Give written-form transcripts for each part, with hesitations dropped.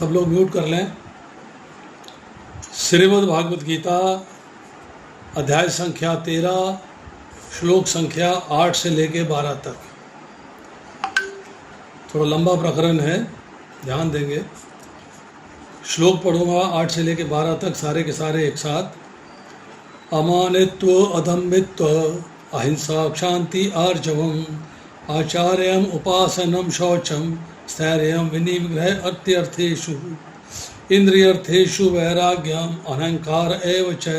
सब लोग म्यूट कर लें। श्रीमद् भागवत गीता अध्याय संख्या 13, श्लोक संख्या 8 से लेके 12 तक। थोड़ा लंबा प्रकरण है, ध्यान देंगे। श्लोक पढ़ूंगा 8 से लेके 12 तक, सारे के सारे एक साथ। अमानित्व अधम्मित्व अहिंसा क्षांति आर्जवम आचार्यम उपासनम शौचम स्थैर्यम विनिग्रह अत्यर्थेषु इंद्रियर्थेषु वैराग्यम अहंकार एव च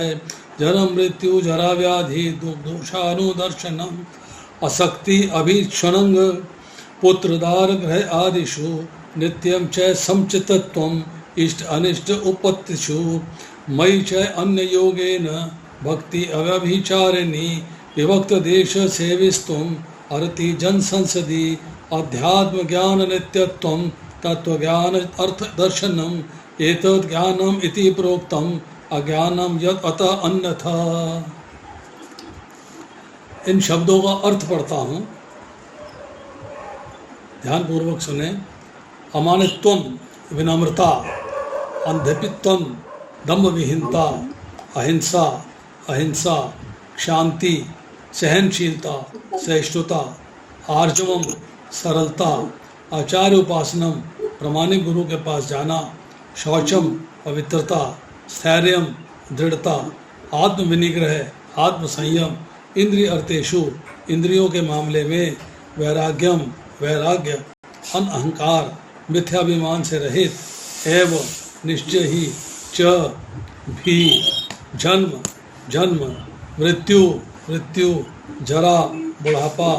जन्म मृत्यु जरा व्याधि दोषानुदर्शनम असक्ति अभिक्षणंग पुत्रदार ग्रह आदिषु नित्यम च समचितत्वम इष्ट अनिष्ट उपत्तिषु मयि च अन्य योगेन भक्ति अव्यभिचारिणी विभक्त देश सेविस्तुम अर्ति जन संसदि अध्यात्म ज्ञान नित्यत्वम तत्व ज्ञान अर्थ दर्शनम एतद् ज्ञानम इति प्रोक्तम अज्ञानम यत् अतः अन्यथा। इन शब्दों का अर्थ पढ़ता हूँ, ध्यान पूर्वक सुने। अमानित्वम विनम्रता, अंधपित्वम दम्भ विहीनता, अहिंसा अहिंसा, शांति सहनशीलता सहिष्णुता, आर्जवम सरलता, आचार्य उपासनम प्रमाणिक गुरु के पास जाना, शौचम पवित्रता, स्थैर्यम दृढ़ता, आत्म विनिग्रह आत्म संयम, इंद्रिय अर्थेषु इंद्रियों के मामले में वैराग्यम वैराग्य, अनअहंकार मिथ्याभिमान से रहित, एवं निश्चय ही च भी जन्म जन्म मृत्यु मृत्यु जरा बुढ़ापा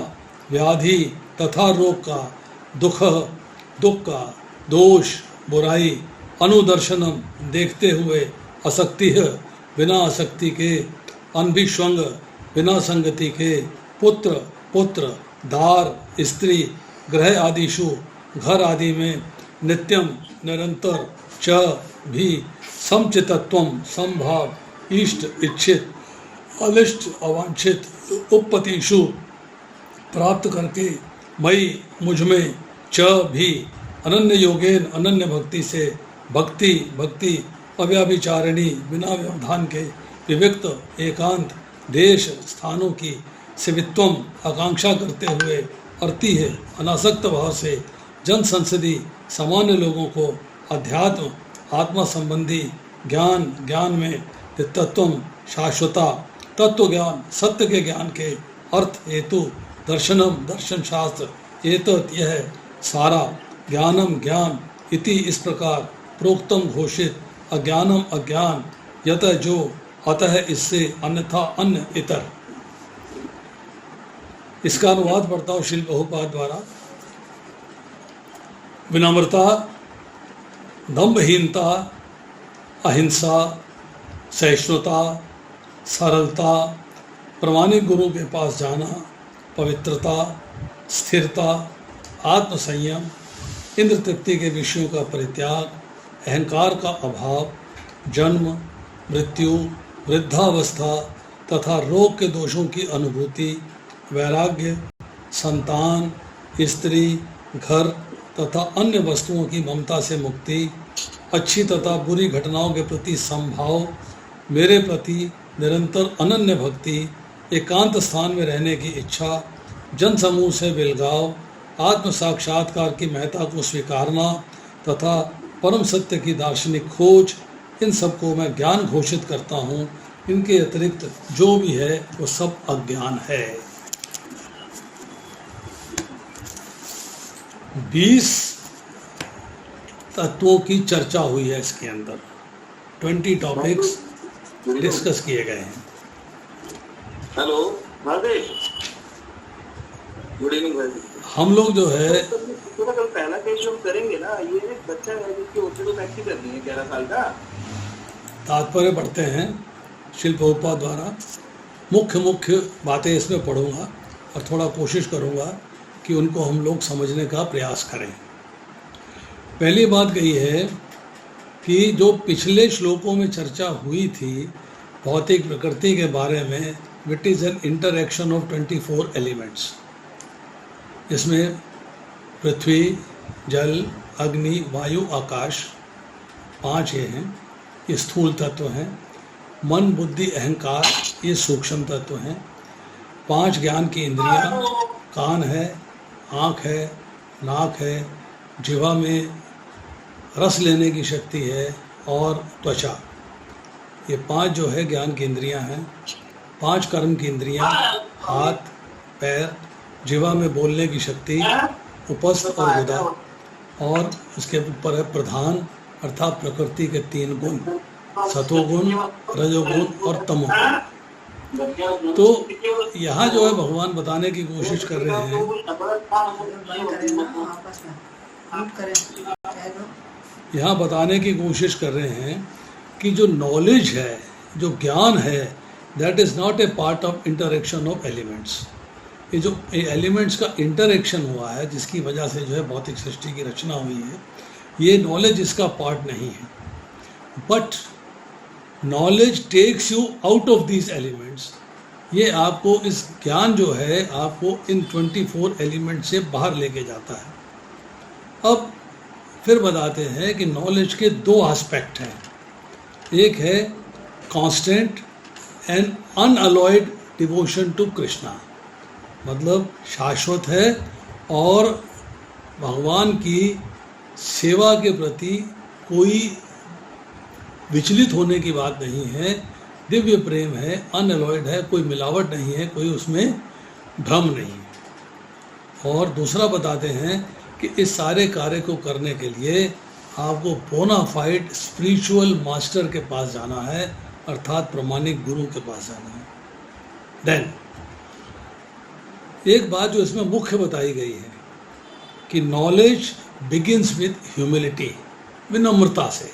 व्याधि तथा रोग का, दुख दुख का, दोष बुराई, अनुदर्शनम देखते हुए, असक्ति बिना आसक्ति के, अनभिष्वंग बिना संगति के, पुत्र पुत्र दार स्त्री ग्रह आदिषु घर आदि में, नित्यम निरंतर, च भी समचितत्वम समभाव, इष्ट इच्छित अनिष्ट अवांछित, उपपतिषु प्राप्त करके, मई मुझ में, च भी अनन्य योगेन अनन्य भक्ति से, भक्ति भक्ति अव्याभिचारिणी बिना व्यवधान के, विविक्त एकांत देश स्थानों की, सेवित्वम आकांक्षा करते हुए, अर्ति है अनासक्त भाव से, जन संसदी सामान्य लोगों को, अध्यात्म आत्मा संबंधी ज्ञान ज्ञान में, नित्यत्वम शाश्वता तत्व ज्ञान सत्य के ज्ञान के, अर्थ हेतु दर्शनम दर्शन शास्त्र, एतत् यह सारा, ज्ञानम ज्ञान, इति इस प्रकार, प्रोक्तम घोषित, अज्ञानम अज्ञान, यतः जो, अतः इससे, अन्यथा अन्य इतर। इसका अनुवाद पढ़ता हूँ शिल बहुपाद द्वारा। विनम्रता, दंभहीनता, अहिंसा, सहिष्णुता, सरलता, प्रमाणिक गुरु के पास जाना, पवित्रता, स्थिरता, आत्मसंयम, इंद्र तृप्ति के विषयों का परित्याग, अहंकार का अभाव, जन्म मृत्यु वृद्धावस्था तथा रोग के दोषों की अनुभूति, वैराग्य, संतान, स्त्री, घर तथा अन्य वस्तुओं की ममता से मुक्ति, अच्छी तथा बुरी घटनाओं के प्रति समभाव, मेरे प्रति निरंतर अनन्य भक्ति, एकांत स्थान में रहने की इच्छा, जन समूह से बिलगाव, आत्म साक्षात्कार की महत्ता को स्वीकारना तथा परम सत्य की दार्शनिक खोज, इन सबको मैं ज्ञान घोषित करता हूँ। इनके अतिरिक्त जो भी है वो सब अज्ञान है। 20 तत्वों की चर्चा हुई है इसके अंदर, 20 टॉपिक्स डिस्कस किए गए हैं। हेलो भावेश, गुड इवनिंग भाई। हम लोग जो है तो कल पहला केस हम करेंगे ना, ये एक बच्चा है जिसकी ओपीडी प्रैक्टिस करनी है 11 साल का। तात्पर्य पढ़ते हैं शिल बहुपाद द्वारा। मुख्य बातें इसमें पढ़ूंगा और थोड़ा कोशिश करूंगा कि उनको हम लोग समझने का प्रयास करें। पहली बात यही है कि जो पिछले श्लोकों में चर्चा हुई थी भौतिक प्रकृति के बारे में, it is an interaction of 24 elements. इसमें पृथ्वी, जल, अग्नि, वायु, आकाश, 5 ये हैं, ये स्थूल तत्व हैं। मन, बुद्धि, अहंकार, ये सूक्ष्म तत्व हैं। 5 ज्ञान की इंद्रियां, कान है, आँख है, नाक है, जिह्वा में रस लेने की शक्ति है, और त्वचा। ये 5 जो है ज्ञान की इंद्रियां हैं। 5 कर्म की इंद्रियां, हाथ, पैर, जिह्वा में बोलने की शक्ति, उपस्थ और गुदा, और उसके ऊपर है प्रधान अर्थात प्रकृति के 3 गुण, सतोगुण, रजोगुण और तमोगुण। तो यहाँ जो है भगवान बताने की कोशिश कर रहे हैं, यहाँ बताने की कोशिश कर रहे हैं कि जो नॉलेज है, जो ज्ञान है, that is not a part of interaction of elements. ये जो एलिमेंट्स का इंटरेक्शन हुआ है, जिसकी वजह से जो है भौतिक सृष्टि की रचना हुई है, ये नॉलेज इसका पार्ट नहीं है। But knowledge takes you out of these elements. ये आपको, इस ज्ञान जो है आपको इन 24 एलिमेंट से बाहर लेके जाता है। अब फिर बताते हैं कि नॉलेज के 2 एस्पेक्ट हैं। एक है constant and unalloyed devotion to Krishna, मतलब शाश्वत है और भगवान की सेवा के प्रति कोई विचलित होने की बात नहीं है, दिव्य प्रेम है, अनअलॉयड है, कोई मिलावट नहीं है, कोई उसमें भ्रम नहीं। और दूसरा बताते हैं कि इस सारे कार्य को करने के लिए आपको बोनाफाइड स्पिरिचुअल मास्टर के पास जाना है, अर्थात प्रमाणिक गुरु के पास जाना है। देन एक बात जो इसमें मुख्य बताई गई है कि नॉलेज बिगिंस विद ह्यूमिलिटी, विनम्रता से।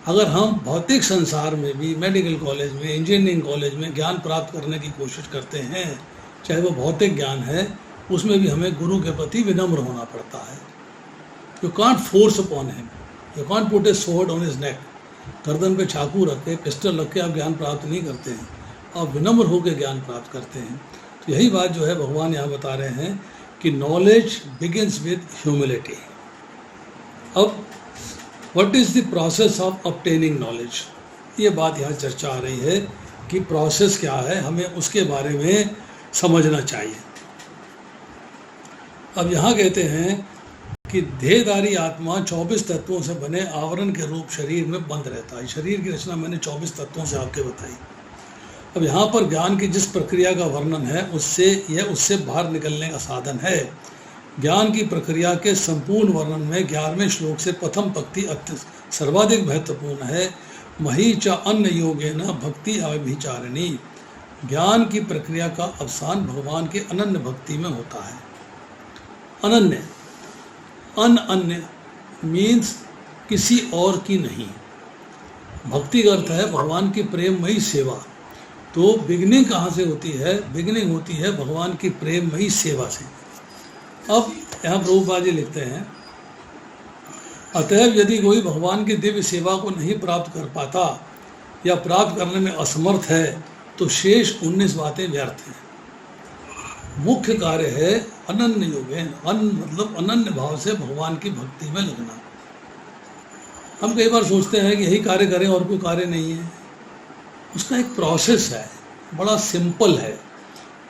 अगर हम भौतिक संसार में भी, मेडिकल कॉलेज में, इंजीनियरिंग कॉलेज में ज्ञान प्राप्त करने की कोशिश करते हैं, चाहे वो भौतिक ज्ञान है, उसमें भी हमें गुरु के प्रति विनम्र होना पड़ता है। You can't force upon him, you can't put A sword on his neck. गर्दन पे चाकू रख के, पिस्टल रख के आप ज्ञान प्राप्त नहीं करते हैं, आप विनम्र होकर ज्ञान प्राप्त करते हैं। तो यही बात जो है भगवान यहाँ बता रहे हैं कि नॉलेज बिगिंस विद ह्यूमिलिटी। अब what is the process of obtaining knowledge, ये बात यहाँ चर्चा आ रही है कि प्रोसेस क्या है, हमें उसके बारे में समझना चाहिए। अब यहाँ कहते हैं कि देहधारी आत्मा 24 तत्वों से बने आवरण के रूप शरीर में बंद रहता है। शरीर की रचना मैंने 24 तत्वों से आपके बताई। अब यहाँ पर ज्ञान की जिस प्रक्रिया का वर्णन है, उससे बाहर निकलने का साधन है। ज्ञान की प्रक्रिया के संपूर्ण वर्णन में 11वें श्लोक से प्रथम पंक्ति सर्वाधिक महत्वपूर्ण है। मही च अन्न योगेन भक्ति अभिचारिणी। ज्ञान की प्रक्रिया का अवसान भगवान के अनन्य भक्ति में होता है। अनन्य, अनन्य मीन्स किसी और की नहीं। भक्ति का अर्थ है भगवान की प्रेममयी सेवा। तो बिगनिंग कहाँ से होती है? बिगनिंग होती है भगवान की प्रेममयी सेवा से। अब यहाँ प्रभुपाद जी लिखते हैं, अतएव यदि कोई भगवान की दिव्य सेवा को नहीं प्राप्त कर पाता या प्राप्त करने में असमर्थ है तो शेष 19 बातें व्यर्थ हैं। मुख्य कार्य है अनन्य योगेन, मतलब अनन्य भाव से भगवान की भक्ति में लगना। हम कई बार सोचते हैं कि यही कार्य करें और कोई कार्य नहीं है। उसका एक प्रोसेस है, बड़ा सिंपल है।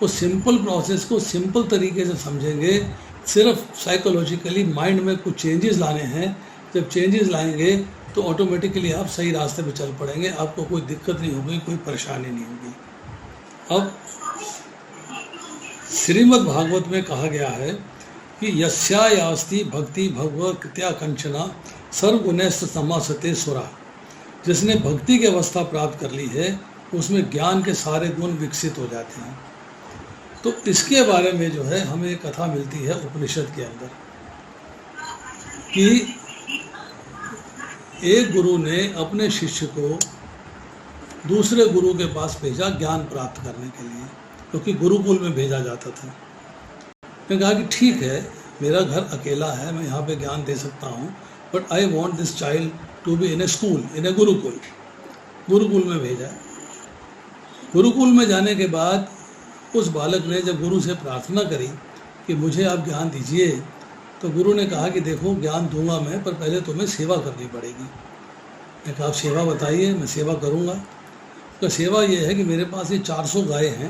उस सिंपल प्रोसेस को सिंपल तरीके से समझेंगे। सिर्फ साइकोलॉजिकली माइंड में कुछ चेंजेस लाने हैं। जब चेंजेस लाएंगे तो ऑटोमेटिकली आप सही रास्ते पे चल पड़ेंगे, आपको कोई दिक्कत नहीं होगी, कोई परेशानी नहीं होगी। अब श्रीमद् भागवत में कहा गया है कि यस्यास्ति भक्ति भगवत कृत्या कंचना सर्वगुणैश्च समासते सुरा। जिसने भक्ति की अवस्था प्राप्त कर ली है उसमें ज्ञान के सारे गुण विकसित हो जाते हैं। तो इसके बारे में जो है हमें एक कथा मिलती है उपनिषद के अंदर कि एक गुरु ने अपने शिष्य को दूसरे गुरु के पास भेजा ज्ञान प्राप्त करने के लिए, क्योंकि गुरुकुल में भेजा जाता था। मैं कहा कि ठीक है, मेरा घर अकेला है, मैं यहाँ पे ज्ञान दे सकता हूँ, but I want this child to be in a school, in a gurukul. गुरुकुल में भेजा। गुरुकुल में जाने के बाद उस बालक ने जब गुरु से प्रार्थना करी कि मुझे आप ज्ञान दीजिए, तो गुरु ने कहा कि देखो ज्ञान दूंगा मैं, पर पहले तुम्हें सेवा करनी पड़ेगी। मैं कहा आप सेवा बताइए, मैं सेवा करूंगा। तो सेवा ये है कि मेरे पास ये 400 गाय हैं,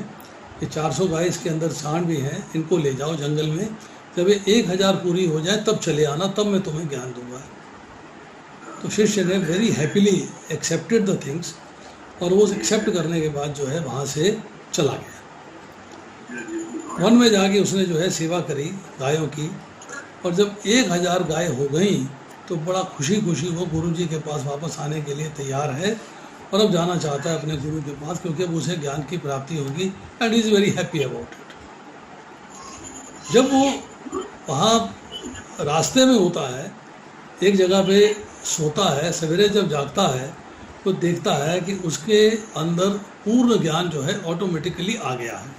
ये 400 गाय, इसके अंदर सांड भी हैं, इनको ले जाओ जंगल में, जब ये 1000 पूरी हो जाए तब चले आना, तब मैं तुम्हें ज्ञान दूंगा। तो शिष्य ने very happily accepted the things, और वो एक्सेप्ट करने के बाद जो है वहाँ से चला गया। वन में जाके उसने जो है सेवा करी गायों की, और जब 1000 गाय हो गई तो बड़ा खुशी खुशी वो गुरु जी के पास वापस आने के लिए तैयार है, और अब जाना चाहता है अपने गुरु के पास, क्योंकि अब उसे ज्ञान की प्राप्ति होगी, and is very happy about it. जब वो वहाँ रास्ते में होता है, एक जगह पे सोता है, सवेरे जब जागता है तो देखता है कि उसके अंदर पूर्ण ज्ञान जो है ऑटोमेटिकली आ गया है।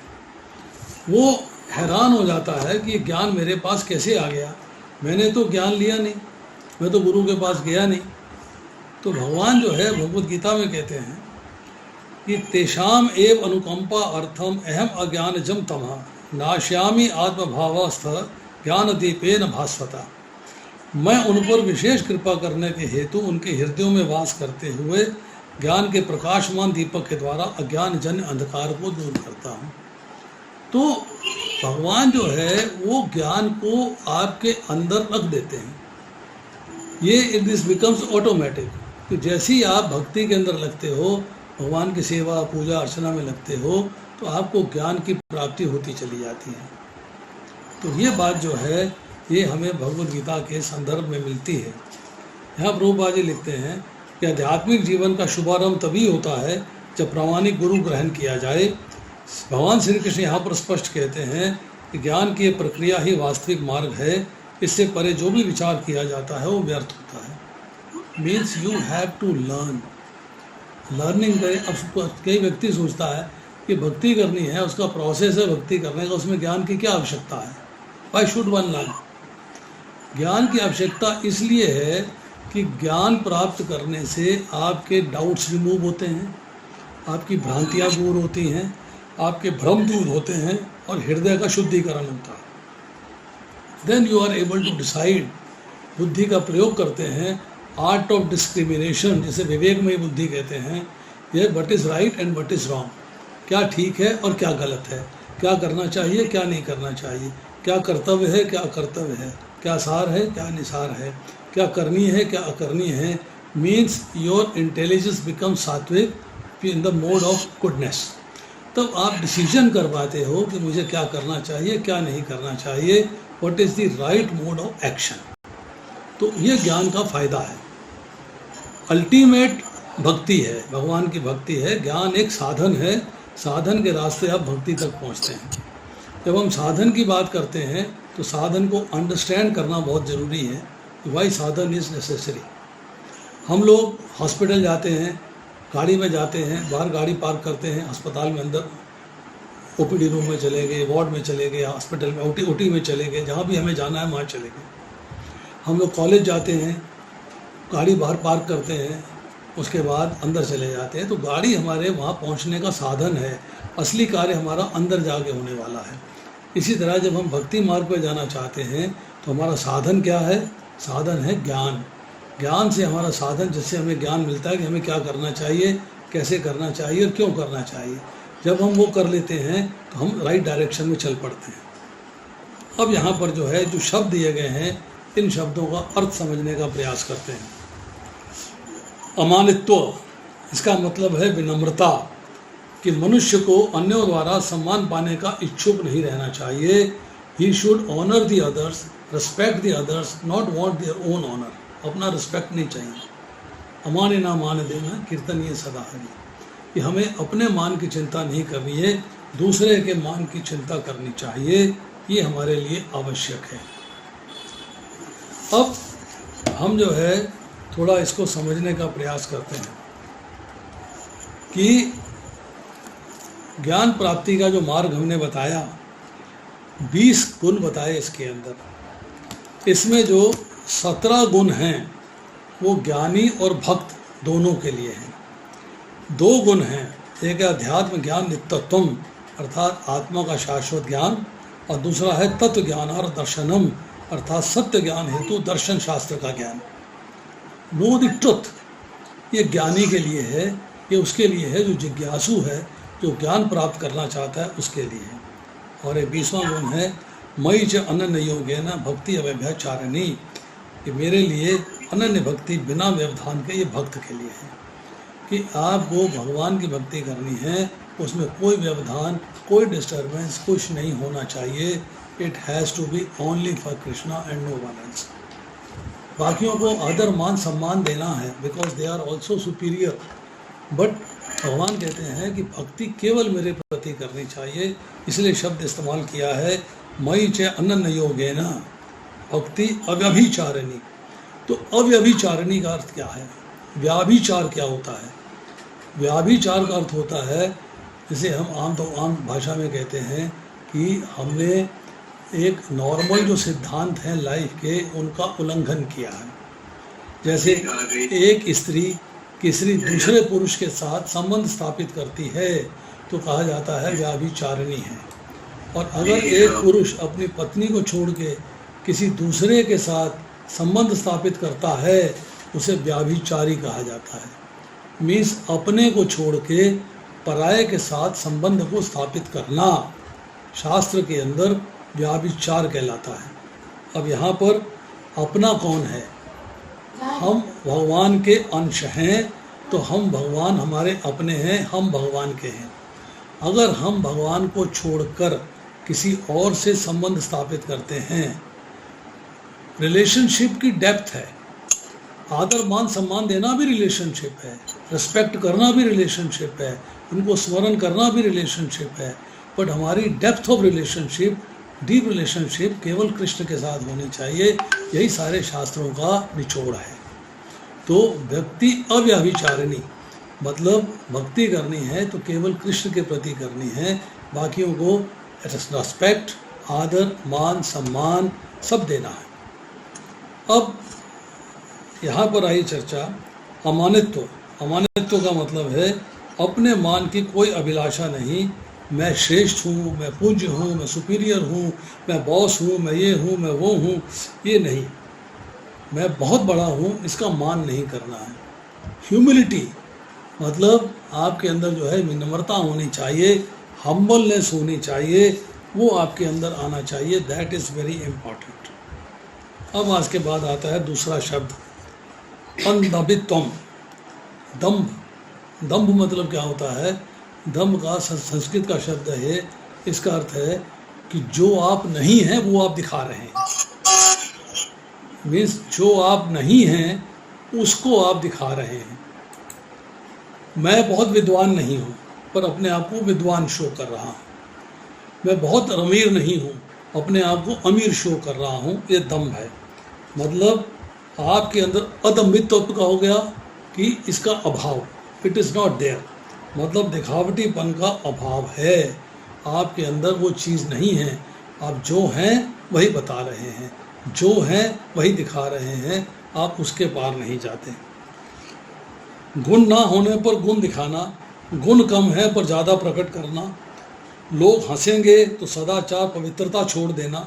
वो हैरान हो जाता है कि ये ज्ञान मेरे पास कैसे आ गया, मैंने तो ज्ञान लिया नहीं, मैं तो गुरु के पास गया नहीं। तो भगवान जो है भगवद गीता में कहते हैं कि तेषाम एव अनुकंपा अर्थम अहम अज्ञान जम तमः नाश्यामी आत्मभावस्थ ज्ञान दीपेन भास्वता। मैं उन पर विशेष कृपा करने के हेतु उनके हृदयों में वास करते हुए ज्ञान के प्रकाशमान दीपक के द्वारा अज्ञान जन्य अंधकार को दूर करता हूँ। तो भगवान जो है वो ज्ञान को आपके अंदर रख देते हैं। ये इट दिस बिकम्स ऑटोमेटिक, कि जैसे ही आप भक्ति के अंदर लगते हो, भगवान की सेवा पूजा अर्चना में लगते हो, तो आपको ज्ञान की प्राप्ति होती चली जाती है। तो ये बात जो है ये हमें भगवद गीता के संदर्भ में मिलती है। यहाँ प्रभुपाद जी लिखते हैं कि आध्यात्मिक जीवन का शुभारंभ तभी होता है जब प्रामाणिक गुरु ग्रहण किया जाए। भगवान श्री कृष्ण यहाँ पर स्पष्ट कहते हैं कि ज्ञान की प्रक्रिया ही वास्तविक मार्ग है, इससे परे जो भी विचार किया जाता है वो व्यर्थ होता है। Means you have to learn, learning करें। अब कई व्यक्ति सोचता है कि भक्ति करनी है, उसका प्रोसेस है भक्ति करने का, उसमें ज्ञान की क्या आवश्यकता है, व्हाई शुड वन लर्न। ज्ञान की आवश्यकता इसलिए है कि ज्ञान प्राप्त करने से आपके डाउट्स रिमूव होते हैं, आपकी भ्रांतियाँ दूर होती हैं, आपके भ्रम दूर होते हैं, और हृदय का शुद्धिकरण होता है। Then you are able to decide, बुद्धि का प्रयोग करते हैं, आर्ट ऑफ डिस्क्रिमिनेशन, जिसे विवेकमयी बुद्धि कहते हैं, ये what is right and what is wrong, क्या ठीक है और क्या गलत है, क्या करना चाहिए क्या नहीं करना चाहिए, क्या कर्तव्य है क्या अकर्तव्य है, क्या सार है क्या निसार है, क्या करनी है क्या अकरनी है। मीन्स योर इंटेलिजेंस बिकम सात्विक in the mode of goodness. तब आप डिसीजन कर पाते हो कि मुझे क्या करना चाहिए क्या नहीं करना चाहिए, what is the right mode of action. तो ये ज्ञान का फायदा है। अल्टीमेट भक्ति है, भगवान की भक्ति है। ज्ञान एक साधन है, साधन के रास्ते आप भक्ति तक पहुंचते हैं। जब हम साधन की बात करते हैं तो साधन को अंडरस्टैंड करना बहुत ज़रूरी है, वाई साधन इज़ नेसेसरी। हम लोग हॉस्पिटल जाते हैं, गाड़ी में जाते हैं, बाहर गाड़ी पार्क करते हैं, अस्पताल में अंदर ओपीडी रूम में चले गए, वार्ड में चले गए, हॉस्पिटल में ओटी में चले गए, जहाँ भी हमें जाना है वहाँ चले गए। हम लोग कॉलेज जाते हैं, गाड़ी बाहर पार्क करते हैं, उसके बाद अंदर चले जाते हैं। तो गाड़ी हमारे वहाँ पहुँचने का साधन है, असली कार्य हमारा अंदर जाके होने वाला है। इसी तरह जब हम भक्ति मार्ग पर जाना चाहते हैं तो हमारा साधन क्या है, साधन है ज्ञान। ज्ञान से हमारा साधन, जिससे हमें ज्ञान मिलता है कि हमें क्या करना चाहिए, कैसे करना चाहिए और क्यों करना चाहिए। जब हम वो कर लेते हैं तो हम राइट डायरेक्शन में चल पड़ते हैं। अब यहाँ पर जो है जो शब्द दिए गए हैं, इन शब्दों का अर्थ समझने का प्रयास करते हैं। अमानित्व, इसका मतलब है विनम्रता, कि मनुष्य को अन्यों द्वारा सम्मान पाने का इच्छुक नहीं रहना चाहिए। He should honour the others, respect the others, not want their own honour. अपना रिस्पेक्ट नहीं चाहिए। अमाने ना मान देना कीर्तन ये सदा हरि, कि हमें अपने मान की चिंता नहीं करनी है, दूसरे के मान की चिंता करनी चाहिए। ये हमारे लिए आवश्यक है। अब हम जो है थोड़ा इसको समझने का प्रयास करते हैं कि ज्ञान प्राप्ति का जो मार्ग हमने बताया, 20 गुण बताए इसके अंदर। इसमें जो 17 गुण हैं वो ज्ञानी और भक्त दोनों के लिए हैं। 2 गुण हैं, एक है अध्यात्म ज्ञान नित्यत्वम, अर्थात आत्मा का शाश्वत ज्ञान, और दूसरा है तत्व ज्ञान और दर्शनम, अर्थात सत्य ज्ञान हेतु दर्शन शास्त्र का ज्ञान। नो द ट्रुथ, ये ज्ञानी के लिए है, ये उसके लिए है जो जिज्ञासु है, जो ज्ञान प्राप्त करना चाहता है उसके लिए है। और एक 20वां गुण है मयि च अनन्य योगेन भक्ति अव्यभिचारिणी, कि मेरे लिए अनन्य भक्ति बिना व्यवधान के ये भक्त के लिए है, कि आपको भगवान की भक्ति करनी है, उसमें कोई व्यवधान, कोई डिस्टर्बेंस, कुछ नहीं होना चाहिए। It has to be only for Krishna and no one else. बाकियों को आदर मान सम्मान देना है because they are also superior, but भगवान कहते हैं कि भक्ति केवल मेरे प्रति करनी चाहिए। इसलिए शब्द इस्तेमाल किया है मयि च अनन्य योगेन भक्ति अव्यभिचारिणी। तो अव्यभिचारिणी का अर्थ क्या है? व्याभिचार क्या होता है? व्याभिचार का अर्थ होता है, जिसे हम आम भाषा में कहते हैं कि हमने एक नॉर्मल जो सिद्धांत हैं लाइफ के, उनका उल्लंघन किया है। जैसे एक स्त्री किसी दूसरे पुरुष के साथ संबंध स्थापित करती है तो कहा जाता है व्याभिचारिणी है। और अगर एक पुरुष अपनी पत्नी को छोड़ के किसी दूसरे के साथ संबंध स्थापित करता है उसे व्याभिचारी कहा जाता है। मीन्स अपने को छोड़ के पराये के साथ संबंध को स्थापित करना शास्त्र के अंदर व्याभिचार कहलाता है। अब यहाँ पर अपना कौन है? हम भगवान के अंश हैं, तो हम भगवान हमारे अपने हैं, हम भगवान के हैं। अगर हम भगवान को छोड़कर किसी और से संबंध स्थापित करते हैं, रिलेशनशिप की डेप्थ है, आदर मान सम्मान देना भी रिलेशनशिप है, रिस्पेक्ट करना भी रिलेशनशिप है, उनको स्मरण करना भी रिलेशनशिप है, बट हमारी depth of relationship, deep relationship केवल कृष्ण के साथ होनी चाहिए। यही सारे शास्त्रों का निचोड़ है। तो भक्ति अव्यभिचारिणी मतलब भक्ति करनी है तो केवल कृष्ण के प्रति करनी है, बाकियों को रिस्पेक्ट, आदर, मान, सम्मान सब देना है। अब यहाँ पर आई चर्चा अमानित्व। अमानित्व का मतलब है अपने मान की कोई अभिलाषा नहीं, मैं श्रेष्ठ हूँ, मैं पूज्य हूँ, मैं सुपीरियर हूँ, मैं बॉस हूँ, मैं ये हूँ, मैं वो हूँ, ये नहीं। मैं बहुत बड़ा हूँ, इसका मान नहीं करना है। ह्यूमिलिटी मतलब आपके अंदर जो है विनम्रता होनी चाहिए, हम्बलनेस होनी चाहिए, वो आपके अंदर आना चाहिए। That is very important. अब आज के बाद आता है दूसरा शब्द अंदभित्वम। दम्भ। दम्भ मतलब क्या होता है? दम्भ का संस्कृत का शब्द है, इसका अर्थ है कि जो आप नहीं हैं वो आप दिखा रहे हैं। मीन्स जो आप नहीं हैं उसको आप दिखा रहे हैं। मैं बहुत विद्वान नहीं हूँ पर अपने आप को विद्वान शो कर रहा हूँ। मैं बहुत अमीर नहीं हूँ, अपने आप को अमीर शो कर रहा हूँ, ये दम्भ है। मतलब आपके अंदर अदम्भित्व का हो गया कि इसका अभाव, इट इज़ नॉट देयर, मतलब दिखावटीपन का अभाव है। आपके अंदर वो चीज़ नहीं है, आप जो हैं वही बता रहे हैं, जो हैं वही दिखा रहे हैं, आप उसके पार नहीं जाते। गुण ना होने पर गुण दिखाना, गुण कम है पर ज़्यादा प्रकट करना, लोग हंसेंगे तो सदाचार पवित्रता छोड़ देना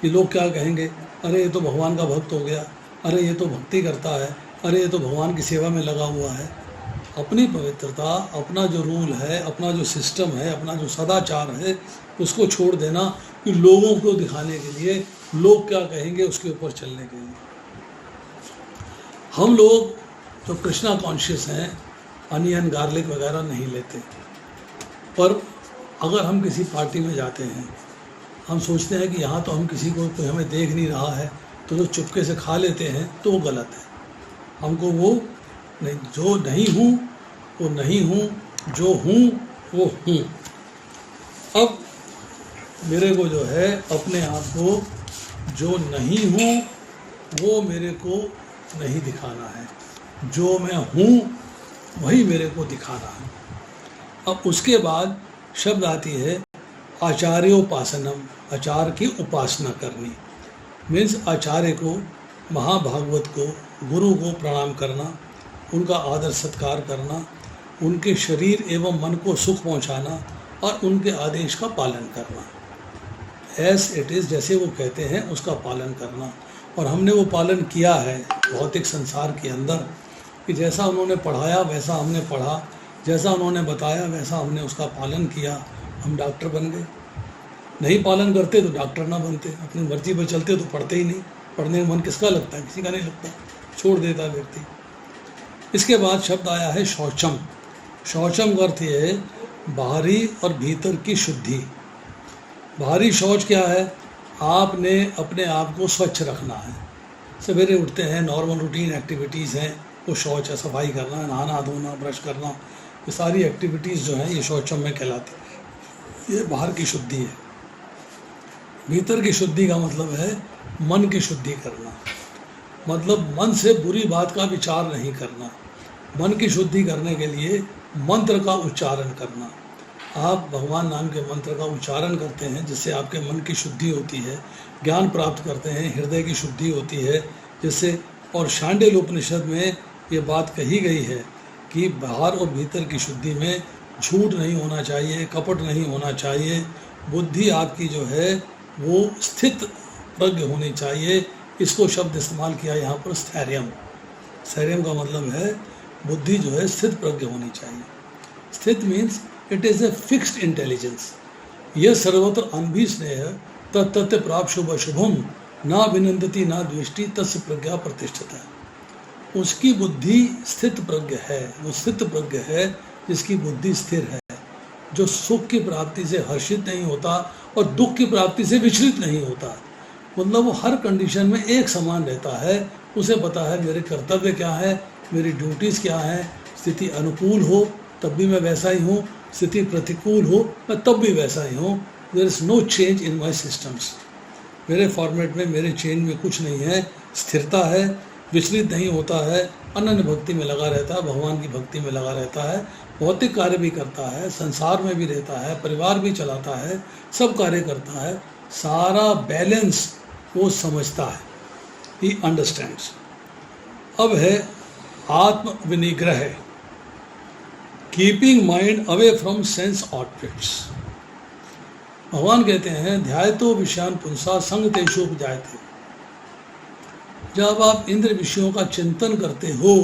कि लोग क्या कहेंगे, अरे ये तो भगवान का भक्त हो गया, अरे ये तो भक्ति करता है, अरे ये तो भगवान की सेवा में लगा हुआ है। अपनी पवित्रता, अपना जो रूल है, अपना जो सिस्टम है, अपना जो सदाचार है, उसको छोड़ देना कि लोगों को दिखाने के लिए, लोग क्या कहेंगे उसके ऊपर चलने के लिए। हम लोग जो कृष्णा कॉन्शियस हैं अनियन गार्लिक वगैरह नहीं लेते, पर अगर हम किसी पार्टी में जाते हैं, हम सोचते हैं कि यहाँ तो हम किसी को, कोई हमें देख नहीं रहा है, तो जो चुपके से खा लेते हैं तो वो गलत है। हमको वो नहीं, जो नहीं हूँ वो नहीं हूँ, जो हूँ वो हूँ। अब मेरे को जो है अपने आप को जो नहीं हूँ वो मेरे को नहीं दिखाना है, जो मैं हूँ वही मेरे को दिखाना है। अब उसके बाद शब्द आती है आचार्योपासनम, आचार्य की उपासना करनी। मीन्स आचार्य को, महाभागवत को, गुरु को प्रणाम करना, उनका आदर सत्कार करना, उनके शरीर एवं मन को सुख पहुंचाना और उनके आदेश का पालन करना। एज इट इज़, जैसे वो कहते हैं उसका पालन करना। और हमने वो पालन किया है भौतिक संसार के अंदर कि जैसा उन्होंने पढ़ाया वैसा हमने पढ़ा, जैसा उन्होंने बताया वैसा हमने उसका पालन किया, हम डॉक्टर बन गए। नहीं पालन करते तो डॉक्टर ना बनते, अपनी मर्जी पर चलते तो पढ़ते ही नहीं। पढ़ने में मन किसका लगता है? किसी का नहीं लगता, छोड़ देता है व्यक्ति। इसके बाद शब्द आया है शौचम। शौचम का अर्थ ये है बाहरी और भीतर की शुद्धि। बाहरी शौच क्या है? आपने अपने आप को स्वच्छ रखना है। सवेरे उठते हैं, नॉर्मल रूटीन एक्टिविटीज़ हैं, वो शौच है, सफाई करना, नहाना धोना, ब्रश करना, ये सारी एक्टिविटीज़ जो हैं ये शौचम में कहलाती है। ये बाहर की शुद्धि है। भीतर की शुद्धि का मतलब है मन की शुद्धि करना, मतलब मन से बुरी बात का विचार नहीं करना। मन की शुद्धि करने के लिए मंत्र का उच्चारण करना। आप भगवान नाम के मंत्र का उच्चारण करते हैं जिससे आपके मन की शुद्धि होती है, ज्ञान प्राप्त करते हैं, हृदय की शुद्धि होती है जिससे। और शांडिल्य उपनिषद में ये बात कही गई है कि बाहर और भीतर की शुद्धि में झूठ नहीं होना चाहिए, कपट नहीं होना चाहिए। बुद्धि आपकी जो है वो स्थित प्रज्ञ होनी चाहिए। इसको शब्द इस्तेमाल किया यहाँ पर स्थैर्यम। स्थैर्यम का मतलब है बुद्धि जो है स्थित प्रज्ञ होनी चाहिए। स्थित means it is a fixed intelligence. यह सर्वत्र अनभिस्नेह तत्त प्राप्त शुभ शुभम ना विनंदती ना द्वेष्टि तस्य प्रज्ञा प्रतिष्ठिता। उसकी बुद्धि स्थित प्रज्ञ है, वो स्थित प्रज्ञ है जिसकी बुद्धि स्थिर है, जो सुख की प्राप्ति से हर्षित नहीं होता और दुख की प्राप्ति से विचलित नहीं होता। मतलब वो हर कंडीशन में एक समान रहता है। उसे पता है मेरे कर्तव्य क्या है, मेरी ड्यूटीज़ क्या है। स्थिति अनुकूल हो तब भी मैं वैसा ही हूँ, स्थिति प्रतिकूल हो मैं तब भी वैसा ही हूँ। There is no change in my systems. मेरे फॉर्मेट में, मेरे चेंज में कुछ नहीं है, स्थिरता है, विचलित नहीं होता है, अनन्य भक्ति में लगा रहता है, भगवान की भक्ति में लगा रहता है, भौतिक कार्य भी करता है, संसार में भी रहता है, परिवार भी चलाता है, सब कार्य करता है, सारा बैलेंस वो समझता है, ही अंडरस्टैंड्स। अब है आत्म विनिग्रह, keeping mind away from sense objects. भगवान कहते हैं ध्यायतो विषयान पुंसा संग तेषोपजायते। जब आप इंद्र विषयों का चिंतन करते हो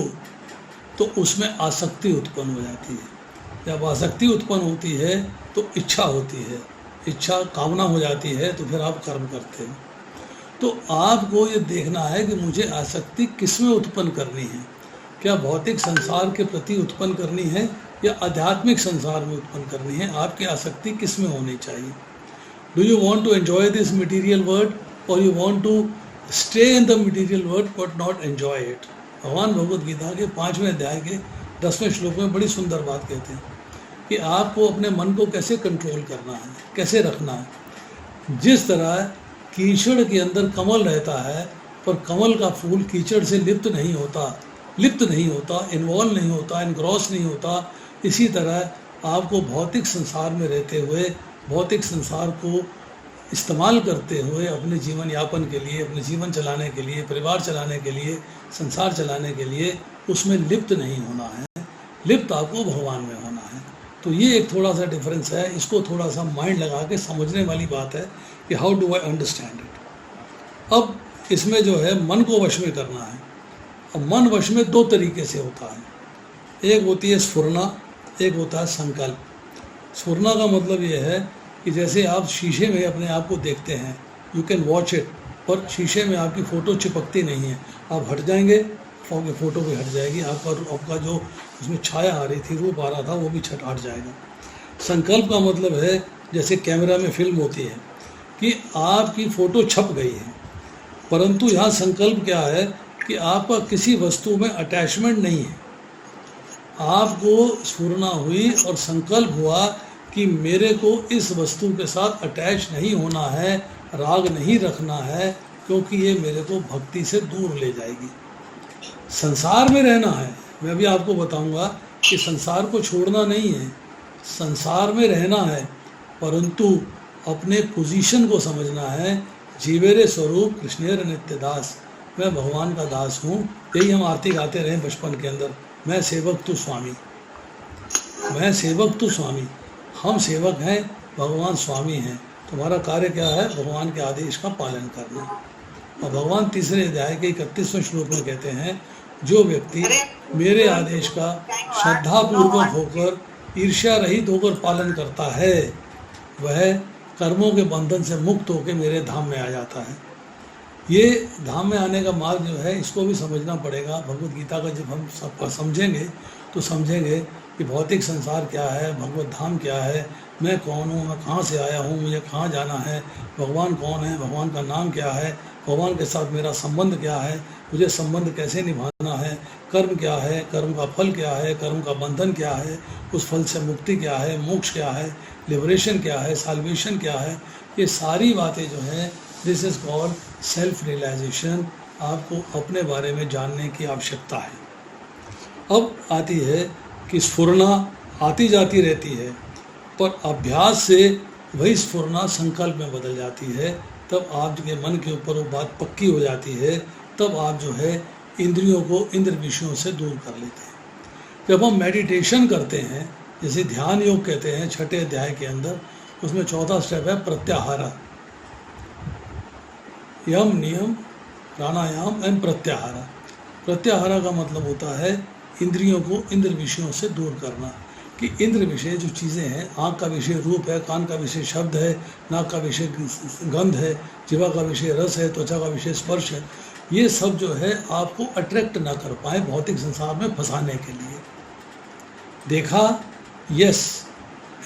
तो उसमें आसक्ति उत्पन्न हो जाती है। जब आसक्ति उत्पन्न होती है तो इच्छा होती है, इच्छा कामना हो जाती है, तो फिर आप कर्म करते हो। तो आपको ये देखना है कि मुझे आसक्ति किस में उत्पन्न करनी है। क्या भौतिक संसार के प्रति उत्पन्न करनी है या आध्यात्मिक संसार में उत्पन्न करनी है? आपकी आसक्ति किस में होनी चाहिए? Do you want to enjoy this material world और you want to stay in the material world but not enjoy it? भगवान भगवद गीता के 5वें अध्याय के 10वें श्लोक में बड़ी सुंदर बात कहते हैं कि आपको अपने मन को कैसे कंट्रोल करना है, कैसे रखना है। जिस तरह कीचड़ के अंदर कमल रहता है पर कमल का फूल कीचड़ से लिप्त नहीं होता, इन्वॉल्व नहीं होता, इनग्रॉस नहीं होता, इसी तरह आपको भौतिक संसार में रहते हुए, भौतिक संसार को इस्तेमाल करते हुए अपने जीवन यापन के लिए, अपने जीवन चलाने के लिए, परिवार चलाने के लिए, संसार चलाने के लिए उसमें लिप्त नहीं होना है। लिप्त आपको भगवान में होना है। तो ये एक थोड़ा सा डिफरेंस है। इसको थोड़ा सा माइंड लगा के समझने वाली बात है कि how do I understand it. अब इसमें जो है मन को वश में करना है। अब मन वश में 2 तरीके से होता है। एक होती है स्फुरना, एक होता है संकल्प। स्फुरना का मतलब ये है कि जैसे आप शीशे में अपने आप को देखते हैं, यू कैन वॉच इट, पर शीशे में आपकी फ़ोटो चिपकती नहीं है। आप हट जाएंगे, फ़ोटो भी हट जाएगी, आपका जो उसमें छाया आ रही थी, रूप आ रहा था, वो भी हट जाएगा। संकल्प का मतलब है जैसे कैमरा में फिल्म होती है कि आपकी फ़ोटो छप गई है, परंतु यहाँ संकल्प क्या है कि आपका किसी वस्तु में अटैचमेंट नहीं है। आपको स्फुरना हुई और संकल्प हुआ कि मेरे को इस वस्तु के साथ अटैच नहीं होना है, राग नहीं रखना है, क्योंकि ये मेरे को भक्ति से दूर ले जाएगी। संसार में रहना है। मैं अभी आपको बताऊंगा कि संसार को छोड़ना नहीं है, संसार में रहना है, परंतु अपने पोजीशन को समझना है। जीवेरे स्वरूप कृष्णेर नित्य दास, मैं भगवान का दास हूँ। यही हम आरती गाते रहे बचपन के अंदर, मैं सेवक तू स्वामी, मैं सेवक तू स्वामी। हम सेवक हैं, भगवान स्वामी हैं। तुम्हारा कार्य क्या है? भगवान के आदेश का पालन करना। और भगवान तीसरे अध्याय के 31वें श्लोक में कहते हैं, जो व्यक्ति मेरे आदेश का श्रद्धापूर्वक होकर ईर्ष्या रहित होकर पालन करता है, वह कर्मों के बंधन से मुक्त होकर मेरे धाम में आ जाता है। ये धाम में आने का मार्ग जो है, इसको भी समझना पड़ेगा। भगवत गीता का जब हम सब समझेंगे तो समझेंगे कि भौतिक संसार क्या है, भगवत धाम क्या है, मैं कौन हूँ, मैं कहाँ से आया हूँ, मुझे कहाँ जाना है, भगवान कौन है, भगवान का नाम क्या है, भगवान के साथ मेरा संबंध क्या है, मुझे संबंध कैसे निभाना है, कर्म क्या है, कर्म का फल क्या है, कर्म का बंधन क्या है, उस फल से मुक्ति क्या है, मोक्ष क्या है, लिबरेशन क्या है, साल्वेशन क्या है, ये सारी बातें जो हैं, this is called self realisation. आपको अपने बारे में जानने की आवश्यकता है। अब आती है कि स्फुरना आती जाती रहती है, पर अभ्यास से वही स्फुरना संकल्प में बदल जाती है। तब आपके मन के ऊपर वो बात पक्की हो जाती है, तब आप जो है इंद्रियों को इंद्र विषयों से दूर कर लेते हैं। जब हम मेडिटेशन करते हैं, जैसे ध्यान योग कहते हैं 6ठे अध्याय के अंदर, उसमें 4था स्टेप है प्रत्याहार। यम नियम प्राणायाम एवं प्रत्याहार। प्रत्याहार का मतलब होता है इंद्रियों को इंद्र विषयों से दूर करना। कि इंद्र विषय जो चीज़ें हैं, आँख का विषय रूप है, कान का विषय शब्द है, नाक का विषय गंध है, जिह्वा का विषय रस है, त्वचा का विषय स्पर्श है, ये सब जो है आपको अट्रैक्ट ना कर पाए भौतिक संसार में फंसाने के लिए। देखा, यस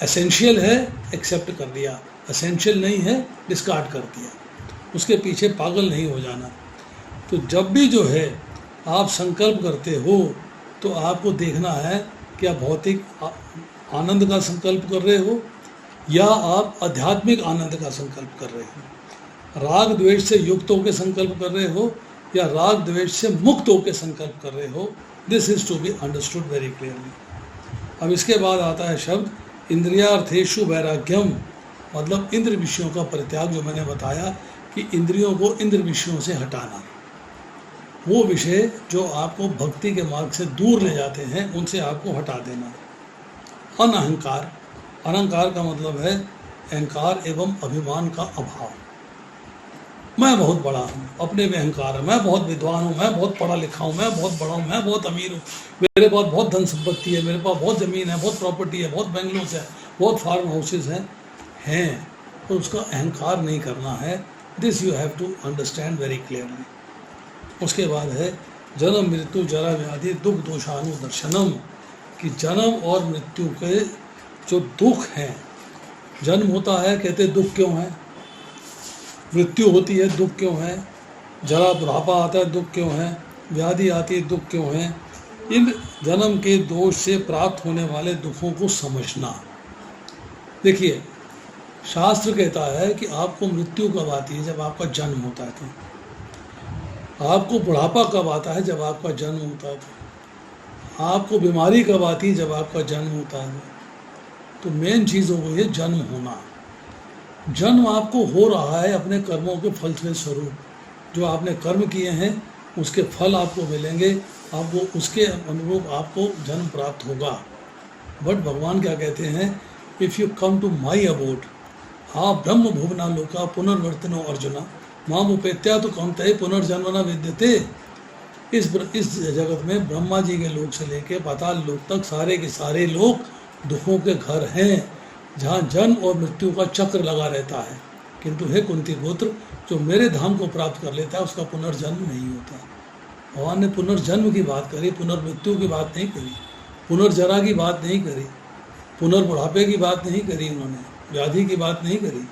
एसेंशियल है, एक्सेप्ट कर लिया, एसेंशियल नहीं है, डिस्कार्ड कर दिया, उसके पीछे पागल नहीं हो जाना। तो जब भी जो है आप संकल्प करते हो, तो आपको देखना है कि आप भौतिक आनंद का संकल्प कर रहे हो या आप आध्यात्मिक आनंद का संकल्प कर रहे हो, राग द्वेष से युक्त होकर संकल्प कर रहे हो या राग द्वेष से मुक्त होकर संकल्प कर रहे हो। This is to be understood very clearly. अब इसके बाद आता है शब्द इंद्रियार्थेषु वैराग्यम, मतलब इंद्र विषयों का परित्याग। जो मैंने बताया कि इंद्रियों को इंद्र विषयों से हटाना, वो विषय जो आपको भक्ति के मार्ग से दूर ले जाते हैं, उनसे आपको हटा देना। अनअहंकार, अहंकार का मतलब है अहंकार एवं अभिमान का अभाव। मैं बहुत बड़ा हूँ, अपने में अहंकार है, मैं बहुत विद्वान हूँ, मैं बहुत पढ़ा लिखा हूँ, मैं बहुत बड़ा हूँ, मैं बहुत अमीर हूँ, मेरे पास बहुत धन संपत्ति है, मेरे पास बहुत ज़मीन है, बहुत प्रॉपर्टी है, बहुत बेंगलोस है, बहुत फार्म हाउसेज हैं, तो उसका अहंकार नहीं करना है। This you have to understand very clearly. उसके बाद है जन्म मृत्यु जरा व्याधि दुख दोषानुदर्शनम, कि जन्म और मृत्यु के जो दुख हैं, जन्म होता है कहते दुख क्यों है, मृत्यु होती है दुख क्यों है, जरा बुढ़ापा आता है दुख क्यों है, व्याधि आती है दुख क्यों है, इन जन्म के दोष से प्राप्त होने वाले दुखों को समझना। देखिए, शास्त्र कहता है कि आपको मृत्यु कब आती है, जब आपका जन्म होता है, तो आपको बुढ़ापा कब आता है, जब आपका जन्म होता है, तो आपको बीमारी कब आती है, जब आपका जन्म होता है। तो मेन चीज़ हो गई है जन्म होना। जन्म आपको हो रहा है अपने कर्मों के फल से स्वरूप, जो आपने कर्म किए हैं उसके फल आपको मिलेंगे, आपको उसके अनुरूप आपको जन्म प्राप्त होगा। बट भगवान क्या कहते हैं, if you come to my abode आप ब्रह्म भुवना लोका पुनर्वर्तनो अर्जुना माम उपेत्या तो कौनते पुनर्जन्मना विद्यते। इस जगत में ब्रह्मा जी के लोक से लेके पाताल लोक तक सारे के सारे लोग दुखों के घर हैं, जहाँ जन्म और मृत्यु का चक्र लगा रहता है। किंतु हे कुंती पुत्र, जो मेरे धाम को प्राप्त कर लेता है उसका पुनर्जन्म नहीं होता। भगवान ने पुनर्जन्म की बात करी, पुनर्मृत्यु की बात नहीं करी, पुनर्जरा की बात नहीं करी, पुनर्बुढ़ापे की बात नहीं करी, उन्होंने व्याधि की बात नहीं करी।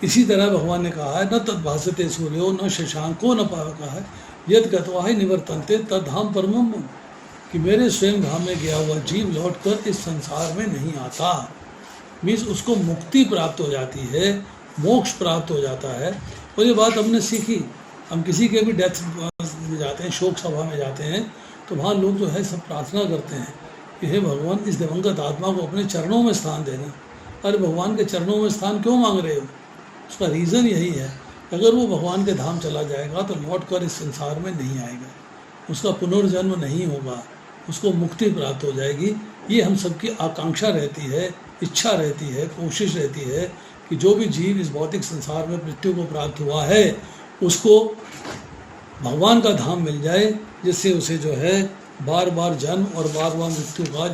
इसी तरह भगवान ने कहा है, न तद्भासते सूर्यो न शशांको न पावका है यद गत्वा है निवर्तन्ते तद्धाम परमम, कि मेरे स्वयं धाम में गया हुआ जीव लौटकर इस संसार में नहीं आता। मीन्स उसको मुक्ति प्राप्त हो जाती है, मोक्ष प्राप्त हो जाता है। और ये बात हमने सीखी, हम किसी के भी डेथ में जाते हैं, शोक सभा में जाते हैं, तो वहाँ लोग जो है सब प्रार्थना करते हैं कि हे भगवान, इस दिवंगत आत्मा को अपने चरणों में स्थान देना। अरे भगवान के चरणों में स्थान क्यों मांग रहे हो? उसका रीज़न यही है, अगर वो भगवान के धाम चला जाएगा तो लौट कर इस संसार में नहीं आएगा, उसका पुनर्जन्म नहीं होगा, उसको मुक्ति प्राप्त हो जाएगी। ये हम सबकी आकांक्षा रहती है, इच्छा रहती है, कोशिश रहती है कि जो भी जीव इस भौतिक संसार में मृत्यु को प्राप्त हुआ है उसको भगवान का धाम मिल जाए, जिससे उसे जो है बार बार जन्म और बार बार मृत्यु का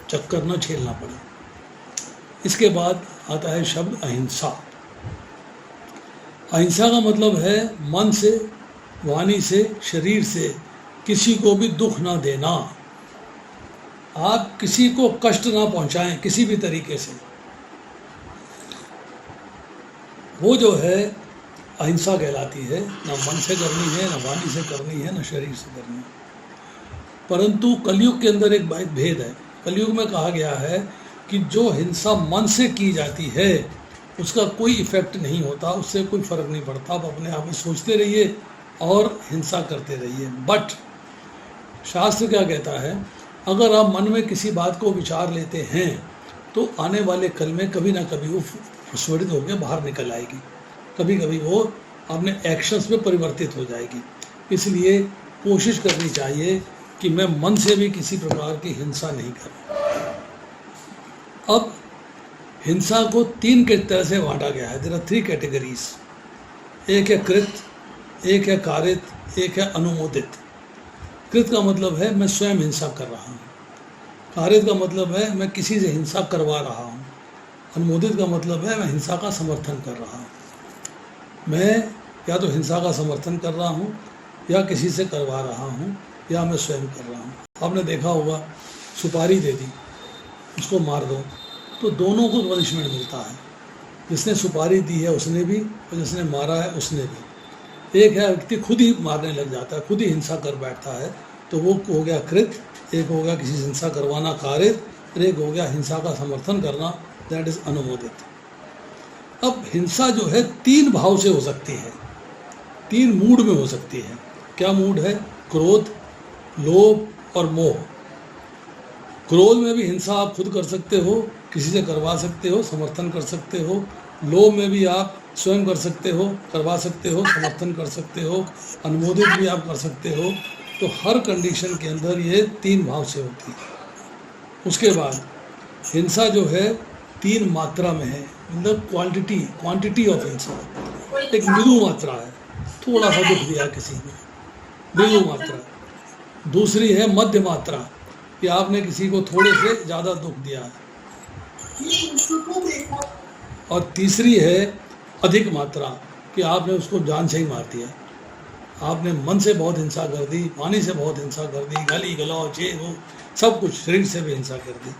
चक्कर न झेलना पड़े। इसके बाद आता है शब्द अहिंसा। अहिंसा का मतलब है मन से, वाणी से, शरीर से किसी को भी दुख ना देना। आप किसी को कष्ट ना पहुंचाएं किसी भी तरीके से, वो जो है अहिंसा कहलाती है। ना मन से करनी है, ना वाणी से करनी है, ना शरीर से करनी है। परंतु कलयुग के अंदर एक भेद है। कलयुग में कहा गया है कि जो हिंसा मन से की जाती है उसका कोई इफेक्ट नहीं होता, उससे कोई फर्क नहीं पड़ता। आप अपने आप में सोचते रहिए और हिंसा करते रहिए। बट शास्त्र क्या कहता है, अगर आप मन में किसी बात को विचार लेते हैं तो आने वाले कल में कभी ना कभी वो फुसवड़ित होकर बाहर निकल आएगी, कभी कभी वो अपने एक्शंस में परिवर्तित हो जाएगी। इसलिए कोशिश करनी चाहिए कि मैं मन से भी किसी प्रकार की हिंसा नहीं करूं। अब हिंसा को 3 के तरह से बांटा गया है। There are 3 categories. एक है कृत, एक है कारित, एक है अनुमोदित। कृत का मतलब है मैं स्वयं हिंसा कर रहा हूँ। कारित का मतलब है मैं किसी से हिंसा करवा रहा हूँ। अनुमोदित का मतलब है मैं हिंसा का समर्थन कर रहा हूँ। मैं या तो हिंसा का समर्थन कर रहा हूँ, या किसी से करवा रहा हूँ, या मैं स्वयं कर रहा हूँ। आपने देखा होगा, सुपारी दे दी, उसको मार दो, तो दोनों को पनिशमेंट मिलता है। जिसने सुपारी दी है उसने भी, और जिसने मारा है उसने भी। एक है व्यक्ति खुद ही मारने लग जाता है, खुद ही हिंसा कर बैठता है, तो वो हो गया कृत। एक हो गया किसी से हिंसा करवाना कारित, और एक हो गया हिंसा का समर्थन करना, दैट इज अनुमोदित। अब हिंसा जो है 3 भाव से हो सकती है, 3 मूड में हो सकती है। क्या मूड है? क्रोध, लोभ और मोह। क्रोध में भी हिंसा आप खुद कर सकते हो, किसी से करवा सकते हो, समर्थन कर सकते हो। लोभ में भी आप स्वयं कर सकते हो, करवा सकते हो, समर्थन कर सकते हो। अनुमोदित भी आप कर सकते हो। तो हर कंडीशन के अंदर ये 3 भाव से होती है। उसके बाद हिंसा जो है 3 मात्रा में है, मतलब क्वांटिटी ऑफ हिंसा। एक मृदु मात्रा है, थोड़ा सा दुख दिया किसी ने, मृदु मात्रा। दूसरी है मध्य मात्रा, कि आपने किसी को थोड़े से ज़्यादा दुख दिया है। और तीसरी है अधिक मात्रा, कि आपने उसको जान से ही मार दिया। आपने मन से बहुत हिंसा कर दी, वाणी से बहुत हिंसा कर दी, गाली गलौज ये वो सब कुछ, शरीर से भी हिंसा कर दी।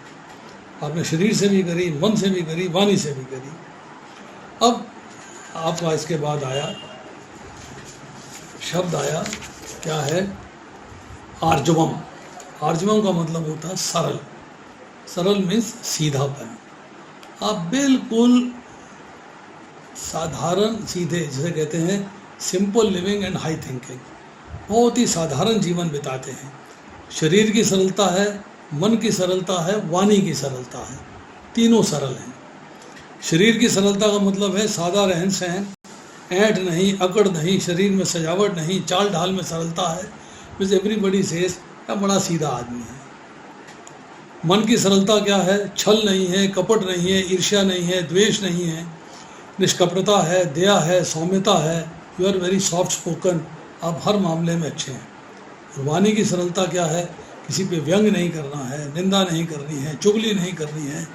आपने शरीर से भी करी, मन से भी करी, वाणी से भी करी। अब आपका इसके बाद आया शब्द आया, क्या है? आर्जवम। आर्जवम का मतलब होता है सरल। सरल मीन्स सीधापन। आप बिल्कुल साधारण सीधे, जिसे कहते हैं simple living and high thinking, बहुत ही साधारण जीवन बिताते हैं। शरीर की सरलता है, मन की सरलता है, वाणी की सरलता है, तीनों सरल हैं। शरीर की सरलता का मतलब है सादा रहन सहन, ऐंठ नहीं, अकड़ नहीं, शरीर में सजावट नहीं, चाल ढाल में सरलता है। मीन्स एवरीबडी सेज बड़ा सीधा आदमी है। मन की सरलता क्या है? छल नहीं है, कपट नहीं है, ईर्ष्या नहीं है, द्वेष नहीं है, निष्कपटता है, दया है, सौम्यता है। You are very soft spoken, आप हर मामले में अच्छे हैं। और वाणी की सरलता क्या है? किसी पे व्यंग नहीं करना है, निंदा नहीं करनी है, चुगली नहीं करनी है,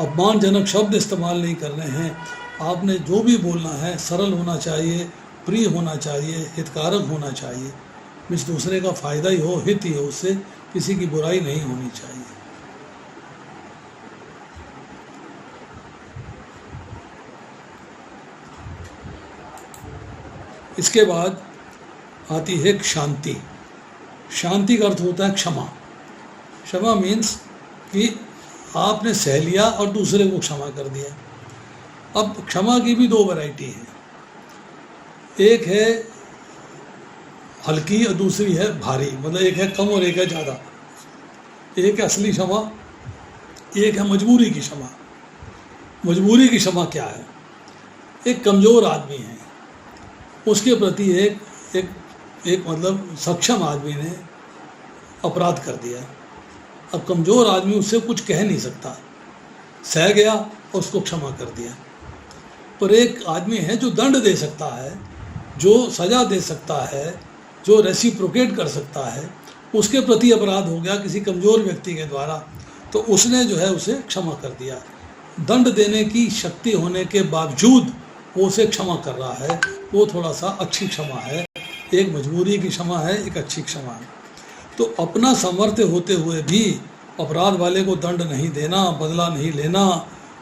अपमानजनक शब्द इस्तेमाल नहीं करने हैं। आपने जो भी बोलना है सरल होना चाहिए, प्रिय होना चाहिए, हितकारक होना चाहिए। मीन्स दूसरे का फ़ायदा ही हो, हित ही हो, उससे किसी की बुराई नहीं होनी चाहिए। इसके बाद आती है शांति। शांति का अर्थ होता है क्षमा। क्षमा मीन्स कि आपने सह लिया और दूसरे को क्षमा कर दिया। अब क्षमा की भी 2 वैरायटी है, एक है हल्की और दूसरी है भारी, मतलब एक है कम और एक है ज़्यादा। एक है असली क्षमा, एक है मजबूरी की क्षमा। मजबूरी की क्षमा क्या है? एक कमज़ोर आदमी है, उसके प्रति एक मतलब सक्षम आदमी ने अपराध कर दिया। अब कमज़ोर आदमी उससे कुछ कह नहीं सकता, सह गया और उसको क्षमा कर दिया। पर एक आदमी है जो दंड दे सकता है, जो सज़ा दे सकता है, जो रेसिप्रोकेट कर सकता है, उसके प्रति अपराध हो गया किसी कमज़ोर व्यक्ति के द्वारा, तो उसने जो है उसे क्षमा कर दिया। दंड देने की शक्ति होने के बावजूद वो उसे क्षमा कर रहा है, वो थोड़ा सा अच्छी क्षमा है। एक मजबूरी की क्षमा है, एक अच्छी क्षमा है। तो अपना सामर्थ्य होते हुए भी अपराध वाले को दंड नहीं देना, बदला नहीं लेना,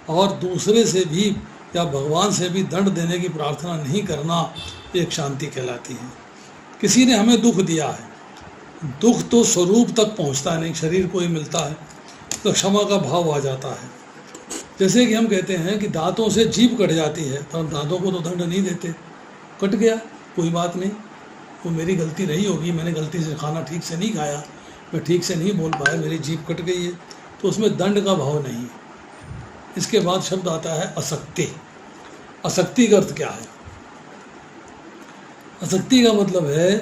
और दूसरे से भी या भगवान से भी दंड देने की प्रार्थना नहीं करना, एक शांति कहलाती है। किसी ने हमें दुख दिया है, दुख तो स्वरूप तक पहुंचता नहीं, शरीर को ही मिलता है, तो क्षमा का भाव आ जाता है। जैसे कि हम कहते हैं कि दांतों से जीभ कट जाती है, पर हम दांतों को तो दंड नहीं देते, कट गया कोई बात नहीं, वो मेरी गलती रही होगी, मैंने गलती से खाना ठीक से नहीं खाया, मैं ठीक से नहीं बोल पाया, मेरी जीभ कट गई है, तो उसमें दंड का भाव नहीं है। इसके बाद शब्द आता है असक्ति। असक्ति का अर्थ क्या है? असक्ति का मतलब है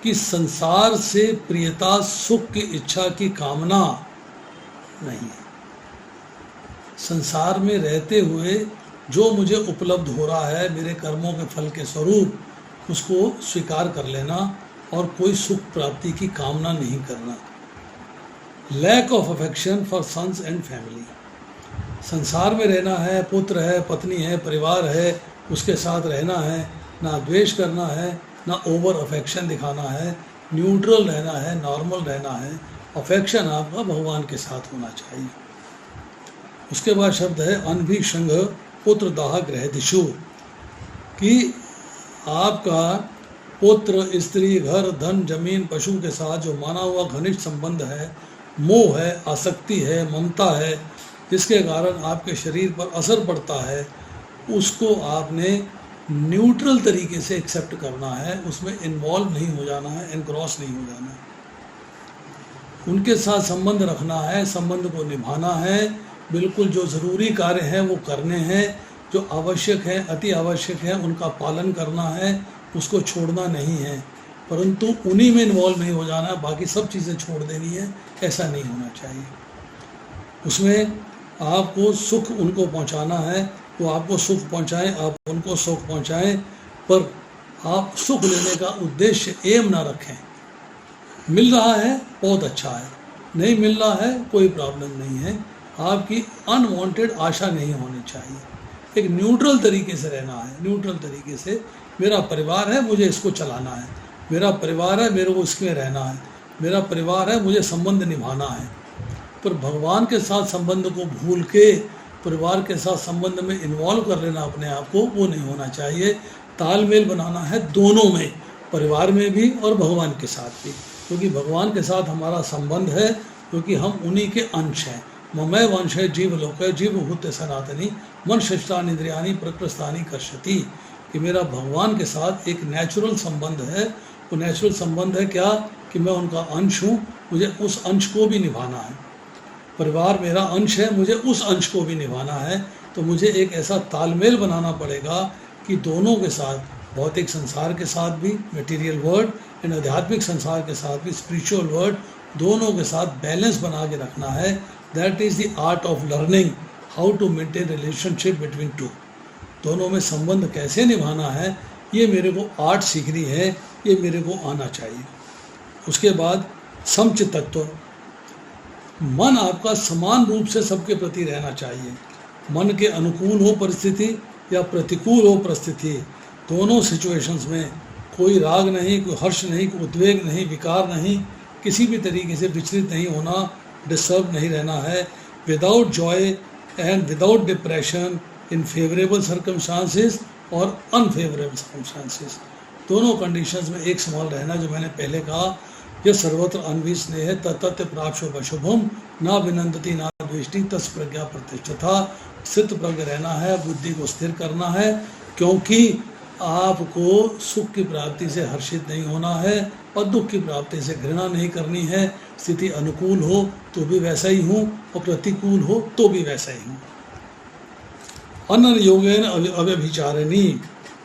कि संसार से प्रियता, सुख की इच्छा की कामना नहीं है। संसार में रहते हुए जो मुझे उपलब्ध हो रहा है मेरे कर्मों के फल के स्वरूप, उसको स्वीकार कर लेना और कोई सुख प्राप्ति की कामना नहीं करना। Lack of affection for sons and family. संसार में रहना है, पुत्र है, पत्नी है, परिवार है, उसके साथ रहना है, ना द्वेष करना है, ना ओवर अफेक्शन दिखाना है, न्यूट्रल रहना है, नॉर्मल रहना है। अफेक्शन आपका भगवान के साथ होना चाहिए। उसके बाद शब्द है अनभिसंग पुत्र दाह ग्रह दिशु, कि आपका पुत्र, स्त्री, घर, धन, जमीन, पशु के साथ जो माना हुआ घनिष्ठ संबंध है, मोह है, आसक्ति है, ममता है, जिसके कारण आपके शरीर पर असर पड़ता है, उसको आपने न्यूट्रल तरीके से एक्सेप्ट करना है, उसमें इन्वॉल्व नहीं हो जाना है, एनक्रॉस नहीं हो जाना है। उनके साथ संबंध रखना है, संबंध को निभाना है, बिल्कुल जो ज़रूरी कार्य हैं वो करने हैं, जो आवश्यक है, अति आवश्यक है, उनका पालन करना है, उसको छोड़ना नहीं है, परंतु उन्हीं में इन्वॉल्व नहीं हो जाना है, बाकी सब चीज़ें छोड़ देनी है, ऐसा नहीं होना चाहिए। उसमें आपको सुख उनको पहुंचाना है, वो आपको सुख पहुंचाएं, आप उनको सुख पहुंचाएं, पर आप सुख लेने का उद्देश्य एम ना रखें। मिल रहा है बहुत अच्छा है, नहीं मिल रहा है कोई प्रॉब्लम नहीं है, आपकी अनवांटेड आशा नहीं होनी चाहिए। एक न्यूट्रल तरीके से रहना है, न्यूट्रल तरीके से, मेरा परिवार है, मुझे इसको चलाना है, मेरा परिवार है, मेरे को इसमें रहना है, मेरा परिवार है, मुझे संबंध निभाना है। पर भगवान के साथ संबंध को भूल के परिवार के साथ संबंध में इन्वॉल्व कर लेना अपने आप को, वो नहीं होना चाहिए। तालमेल बनाना है दोनों में, परिवार में भी और भगवान के साथ भी, क्योंकि भगवान के साथ हमारा संबंध है, क्योंकि हम उन्हीं के अंश हैं। ममय वंश है जीव लोक है, जीव भूत सनातनी, मन शिष्टान इंद्रियानी प्रकृष्टानी कर्षति, कि मेरा भगवान के साथ एक नेचुरल संबंध है। वो नेचुरल संबंध है क्या? कि मैं उनका अंश हूँ, मुझे उस अंश को भी निभाना है। परिवार मेरा अंश है, मुझे उस अंश को भी निभाना है। तो मुझे एक ऐसा तालमेल बनाना पड़ेगा कि दोनों के साथ, भौतिक संसार के साथ भी, मटेरियल वर्ल्ड, एंड आध्यात्मिक संसार के साथ भी, स्पिरिचुअल वर्ल्ड, दोनों के साथ बैलेंस बना के रखना है। That is the art of learning how to maintain relationship between two. दोनों में संबंध कैसे निभाना है, ये मेरे को आर्ट सीखनी है, ये मेरे को आना चाहिए। उसके बाद समचित तत्व, मन आपका समान रूप से सबके प्रति रहना चाहिए। मन के अनुकूल हो परिस्थिति या प्रतिकूल हो परिस्थिति, दोनों सिचुएशंस में कोई राग नहीं, कोई हर्ष नहीं, कोई उद्वेग नहीं, विकार नहीं, किसी भी तरीके से विचलित नहीं होना, डिस्टर्ब नहीं रहना है। Without Joy and without depression in favourable circumstances और अनफेवरेबल सर्कमस्टांसेस, दोनों कंडीशंस में एक समान रहना। जो मैंने पहले कहा, यह सर्वत्र अन्वी स्नेह तत्त प्राप्त शुभम ना विनंदती ना द्वेष्टि तस् प्रज्ञा प्रतिष्ठता। स्थित प्रज्ञ रहना है, बुद्धि को स्थिर करना है, क्योंकि आपको सुख की प्राप्ति से हर्षित नहीं होना है और दुख की प्राप्ति से घृणा नहीं करनी है। स्थिति अनुकूल हो तो भी वैसा ही हूँ और प्रतिकूल हो तो भी वैसा ही हूँ। अनन्य योगेन अव्यभिचारिणी,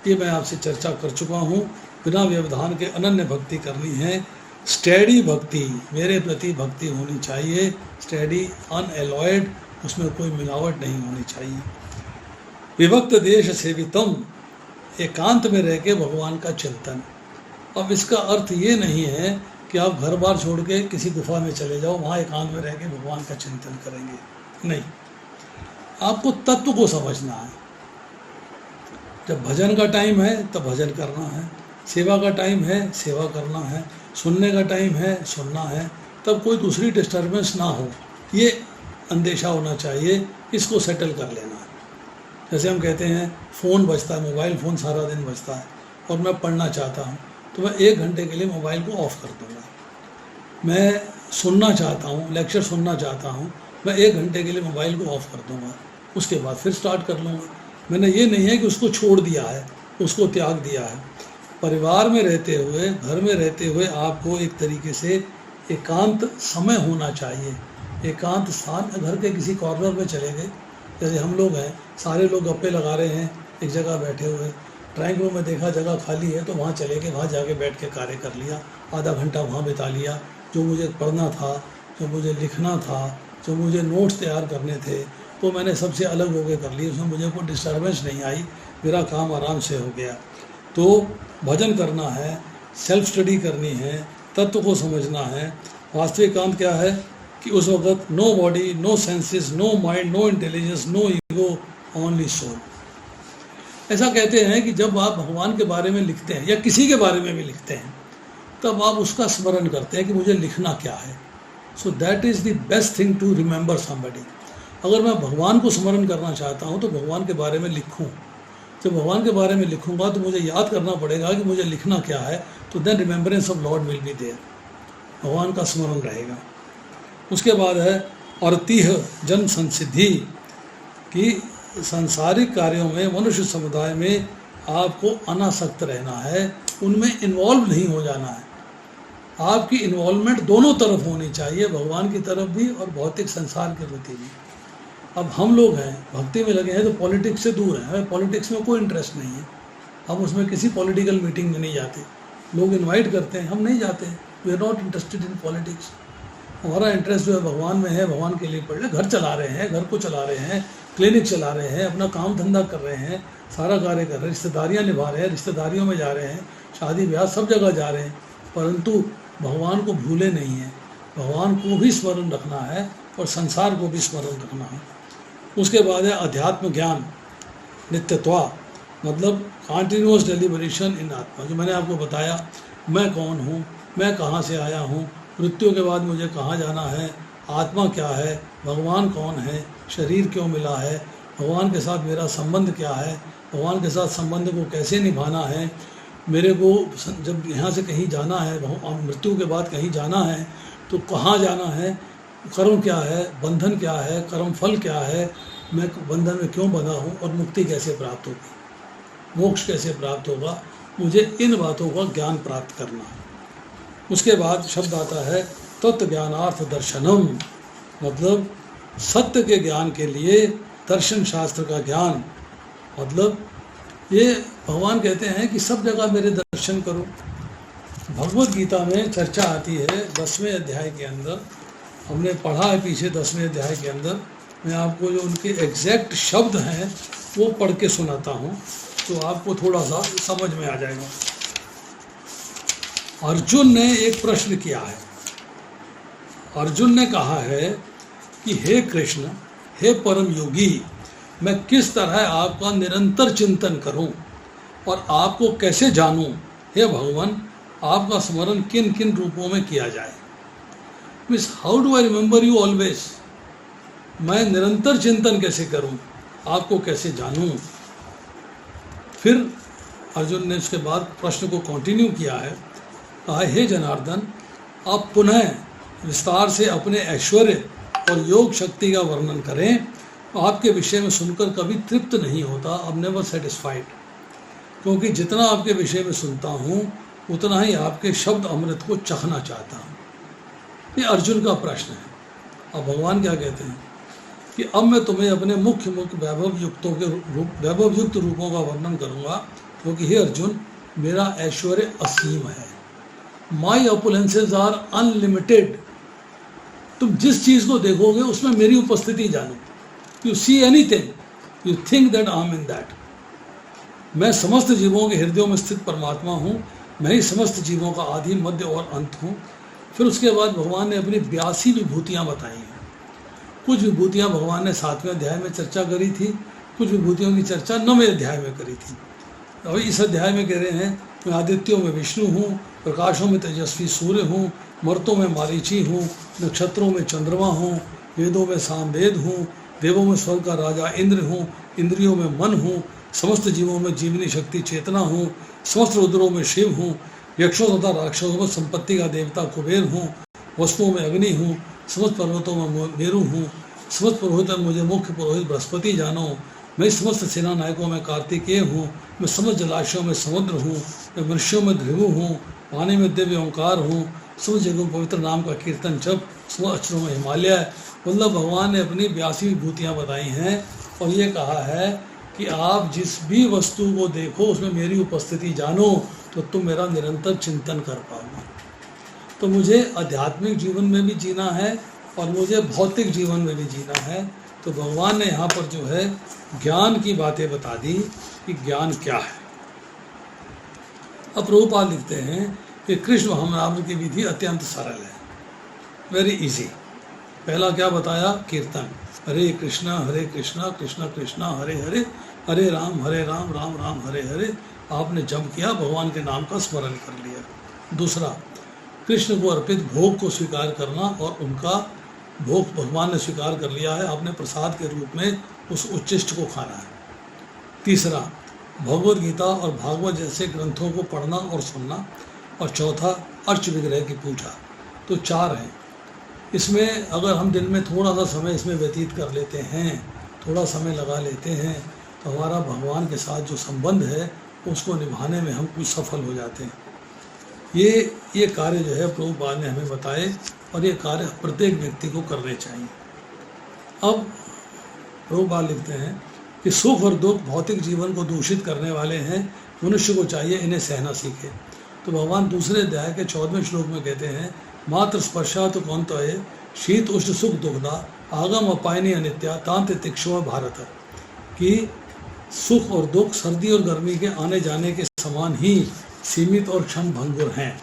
ये मैं आपसे चर्चा कर चुका हूँ। बिना व्यवधान के अनन्य भक्ति करनी है। स्टैडी भक्ति, मेरे प्रति भक्ति होनी चाहिए, स्टैडी, अनएलॉयड, उसमें कोई मिलावट नहीं होनी चाहिए। विभक्त देश सेवितम, एकांत में रह के भगवान का चिंतन। अब इसका अर्थ ये नहीं है कि आप घर बार छोड़ के किसी गुफा में चले जाओ, वहाँ एकांत में रह के भगवान का चिंतन करेंगे, नहीं। आपको तत्व को समझना है। जब भजन का टाइम है तब भजन करना है, सेवा का टाइम है सेवा करना है, सुनने का टाइम है सुनना है, तब कोई दूसरी डिस्टर्बेंस ना हो, ये अंदेशा होना चाहिए, इसको सेटल कर लेना है। जैसे हम कहते हैं फ़ोन बजता है, मोबाइल फ़ोन सारा दिन बजता है और मैं पढ़ना चाहता हूँ तो मैं 1 घंटे के लिए मोबाइल को ऑफ़ कर दूँगा। मैं सुनना चाहता हूँ, लेक्चर सुनना चाहता हूँ, मैं 1 घंटे के लिए मोबाइल को ऑफ़ कर दूँगा, उसके बाद फिर स्टार्ट कर लूँगा। मैंने ये नहीं है कि उसको छोड़ दिया है, उसको त्याग दिया है। परिवार में रहते हुए, घर में रहते हुए आपको एक तरीके से एकांत समय होना चाहिए। एकांत स्थान, घर के किसी कॉर्नर में चले गए, जैसे हम लोग हैं, सारे लोग गप्पे लगा रहे हैं एक जगह बैठे हुए, ड्राइंग रूम में देखा जगह खाली है तो वहाँ चले गए, वहाँ जाके बैठ के कार्य कर लिया, आधा घंटा वहाँ बिता लिया। जो मुझे पढ़ना था, जो मुझे लिखना था, जो मुझे नोट्स तैयार करने थे, तो मैंने सबसे अलग होकर कर लिए, उसमें मुझे कोई डिस्टर्बेंस नहीं आई, मेरा काम आराम से हो गया। तो भजन करना है, सेल्फ स्टडी करनी है, तत्व को समझना है। वास्तविक काम क्या है कि उस वक्त no body, no senses, no mind, no intelligence, no ego, only soul. ऐसा कहते हैं कि जब आप भगवान के बारे में लिखते हैं या किसी के बारे में भी लिखते हैं, तब आप उसका स्मरण करते हैं कि मुझे लिखना क्या है। So that is the best thing to remember somebody. अगर मैं भगवान को स्मरण करना चाहता हूँ तो भगवान के बारे में लिखूँ। जब भगवान के बारे में लिखूँगा तो मुझे याद करना पड़ेगा कि मुझे लिखना क्या है, तो then remembrance of lord will be there, भगवान का स्मरण रहेगा। उसके बाद है अर्तिह जन संसिद्धि, कि सांसारिक कार्यों में, मनुष्य समुदाय में आपको अनासक्त रहना है, उनमें इन्वॉल्व नहीं हो जाना है। आपकी इन्वॉल्वमेंट दोनों तरफ होनी चाहिए, भगवान की तरफ भी और भौतिक संसार के प्रति भी। अब हम लोग हैं भक्ति में लगे हैं तो पॉलिटिक्स से दूर हैं, हमें पॉलिटिक्स में कोई इंटरेस्ट नहीं है, हम उसमें किसी पॉलिटिकल मीटिंग में नहीं जाते। लोग इनवाइट करते हैं, हम नहीं जाते, we are not interested in politics. हमारा इंटरेस्ट जो है भगवान में है, भगवान के लिए पढ़ रहे, घर चला रहे हैं, घर को चला रहे हैं, क्लिनिक चला रहे हैं, अपना काम धंधा कर रहे हैं, सारा कार्य कर रहे हैं, रिश्तेदारियाँ निभा रहे हैं, रिश्तेदारियों में जा रहे हैं, शादी ब्याह सब जगह जा रहे हैं, परंतु भगवान को भूले नहीं हैं। भगवान को भी स्मरण रखना है और संसार को भी स्मरण रखना है। उसके बाद है अध्यात्म ज्ञान नित्यत्वा, मतलब कॉन्टिन्यूअस डेलिबरेशन इन आत्मा। जो मैंने आपको बताया, मैं कौन हूँ, मैं कहाँ से आया हूँ, मृत्यु के बाद मुझे कहाँ जाना है, आत्मा क्या है, भगवान कौन है, शरीर क्यों मिला है, भगवान के साथ मेरा संबंध क्या है, भगवान के साथ संबंध को कैसे निभाना है, मेरे को जब यहाँ से कहीं जाना है, मृत्यु के बाद कहीं जाना है तो कहाँ जाना है, कर्म क्या है, बंधन क्या है, कर्म फल क्या है, मैं बंधन में क्यों बंधा हूँ और मुक्ति कैसे प्राप्त होगी, मोक्ष कैसे प्राप्त होगा, मुझे इन बातों का ज्ञान प्राप्त करना है। उसके बाद शब्द आता है तत्व ज्ञानार्थ दर्शनम, मतलब सत्य के ज्ञान के लिए दर्शन शास्त्र का ज्ञान। मतलब ये भगवान कहते हैं कि सब जगह मेरे दर्शन करो। भगवत गीता में चर्चा आती है 10वें अध्याय के अंदर, हमने पढ़ा है पीछे 10वें अध्याय के अंदर। मैं आपको जो उनके एग्जैक्ट शब्द हैं वो पढ़ के सुनाता हूँ तो आपको थोड़ा सा समझ में आ जाएगा। अर्जुन ने एक प्रश्न किया है। अर्जुन ने कहा है कि हे कृष्ण, हे परम योगी, मैं किस तरह आपका निरंतर चिंतन करूं और आपको कैसे जानूं। हे भगवान, आपका स्मरण किन किन रूपों में किया जाए। Means how do I remember you always, मैं निरंतर चिंतन कैसे करूं, आपको कैसे जानूं। फिर अर्जुन ने उसके बाद प्रश्न को कंटिन्यू किया है, कहा हे जनार्दन, आप पुनः विस्तार से अपने ऐश्वर्य और योग शक्ति का वर्णन करें। आपके विषय में सुनकर कभी तृप्त नहीं होता, अब नेवर सेटिस्फाइड, क्योंकि जितना आपके विषय में सुनता हूँ उतना ही आपके शब्द अमृत को चखना चाहता हूँ। ये अर्जुन का प्रश्न है। अब भगवान क्या कहते हैं कि अब मैं तुम्हें अपने मुख्य वैभव युक्त रूपों का वर्णन करूँगा, क्योंकि हे अर्जुन, मेरा ऐश्वर्य असीम है। माई ऑपुलेंसेज आर अनलिमिटेड। तुम जिस चीज़ को देखोगे उसमें मेरी उपस्थिति जानो। You see anything, you think that I am in that. मैं समस्त जीवों के हृदयों में स्थित परमात्मा हूँ, मैं ही समस्त जीवों का आदि मध्य और अंत हूँ। फिर उसके बाद भगवान ने अपनी 82 विभूतियाँ बताई हैं। कुछ विभूतियाँ भगवान ने 7वें अध्याय में चर्चा करी थी, कुछ विभूतियों की चर्चा 9वें अध्याय में करी थी। अभी इस अध्याय में कह रहे हैं, मैं आदित्यों में विष्णु हूँ, प्रकाशों में तेजस्वी सूर्य हूँ, मर्तों में मारीची हूँ, नक्षत्रों में चंद्रमा हूँ, वेदों में सामवेद हूँ, देवों में स्वर्ग का राजा इंद्र हूँ, इंद्रियों में मन हूँ, समस्त जीवों में जीवनी शक्ति चेतना हूँ, समस्त रुद्रों में शिव हूँ, यक्षों तथा राक्षसों में संपत्ति का देवता कुबेर हूँ, वस्तुओं में अग्नि हूँ, समस्त पर्वतों में मेरु हूँ, समस्त पुरोहित मुझे मुख्य पुरोहित बृहस्पति जानो, मैं समस्त सेना नायकों में कार्तिकेय हूँ, मैं समस्त जलाशयों में समुद्र हूँ, मैं मनुष्यों में ध्रुव हूँ, पानी में दिव्य ओंकार हूँ, समस्त जगहों में पवित्र नाम का कीर्तन जप, समस्त अक्षरों में हिमालय। मतलब भगवान ने अपनी 82 विभूतियाँ बताई हैं और ये कहा है कि आप जिस भी वस्तु को देखो उसमें मेरी उपस्थिति जानो तो तुम मेरा निरंतर चिंतन कर पाओगे। तो मुझे आध्यात्मिक जीवन में भी जीना है और मुझे भौतिक जीवन में भी जीना है। तो भगवान ने यहाँ पर जो है ज्ञान की बातें बता दी कि ज्ञान क्या है। अब प्रभुपाद लिखते हैं कि कृष्ण नाम की विधि अत्यंत सरल है, वेरी इजी। पहला क्या बताया? कीर्तन, हरे कृष्णा कृष्णा कृष्णा हरे हरे, हरे राम राम राम हरे हरे। आपने जप किया, भगवान के नाम का स्मरण कर लिया। दूसरा, कृष्ण को अर्पित भोग को स्वीकार करना और उनका भोग भगवान ने स्वीकार कर लिया है, आपने प्रसाद के रूप में उस उच्चिष्ट को खाना है। तीसरा, भगवद गीता और भागवत जैसे ग्रंथों को पढ़ना और सुनना। और चौथा, अर्च विग्रह की पूजा। तो 4 हैं। इसमें अगर हम दिन में थोड़ा सा समय इसमें व्यतीत कर लेते हैं, थोड़ा समय लगा लेते हैं, तो हमारा भगवान के साथ जो संबंध है उसको निभाने में हम कुछ सफल हो जाते हैं। ये कार्य जो है प्रभुपाद ने हमें बताए और ये कार्य प्रत्येक व्यक्ति को करने चाहिए। अब प्रभुपाद लिखते हैं कि सुख और दुख भौतिक जीवन को दूषित करने वाले हैं, मनुष्य को चाहिए इन्हें सहना सीखे। तो भगवान दूसरे अध्याय के 14वें श्लोक में कहते हैं, मात्र स्पर्शात कौन्तेय शीत उष्ण सुख दुग्धा आगम अपायनी अनित्या तांत तिक्षुम भारत। कि सुख और दुख सर्दी और गर्मी के आने जाने के समान ही सीमित और क्षण भंगुर हैं।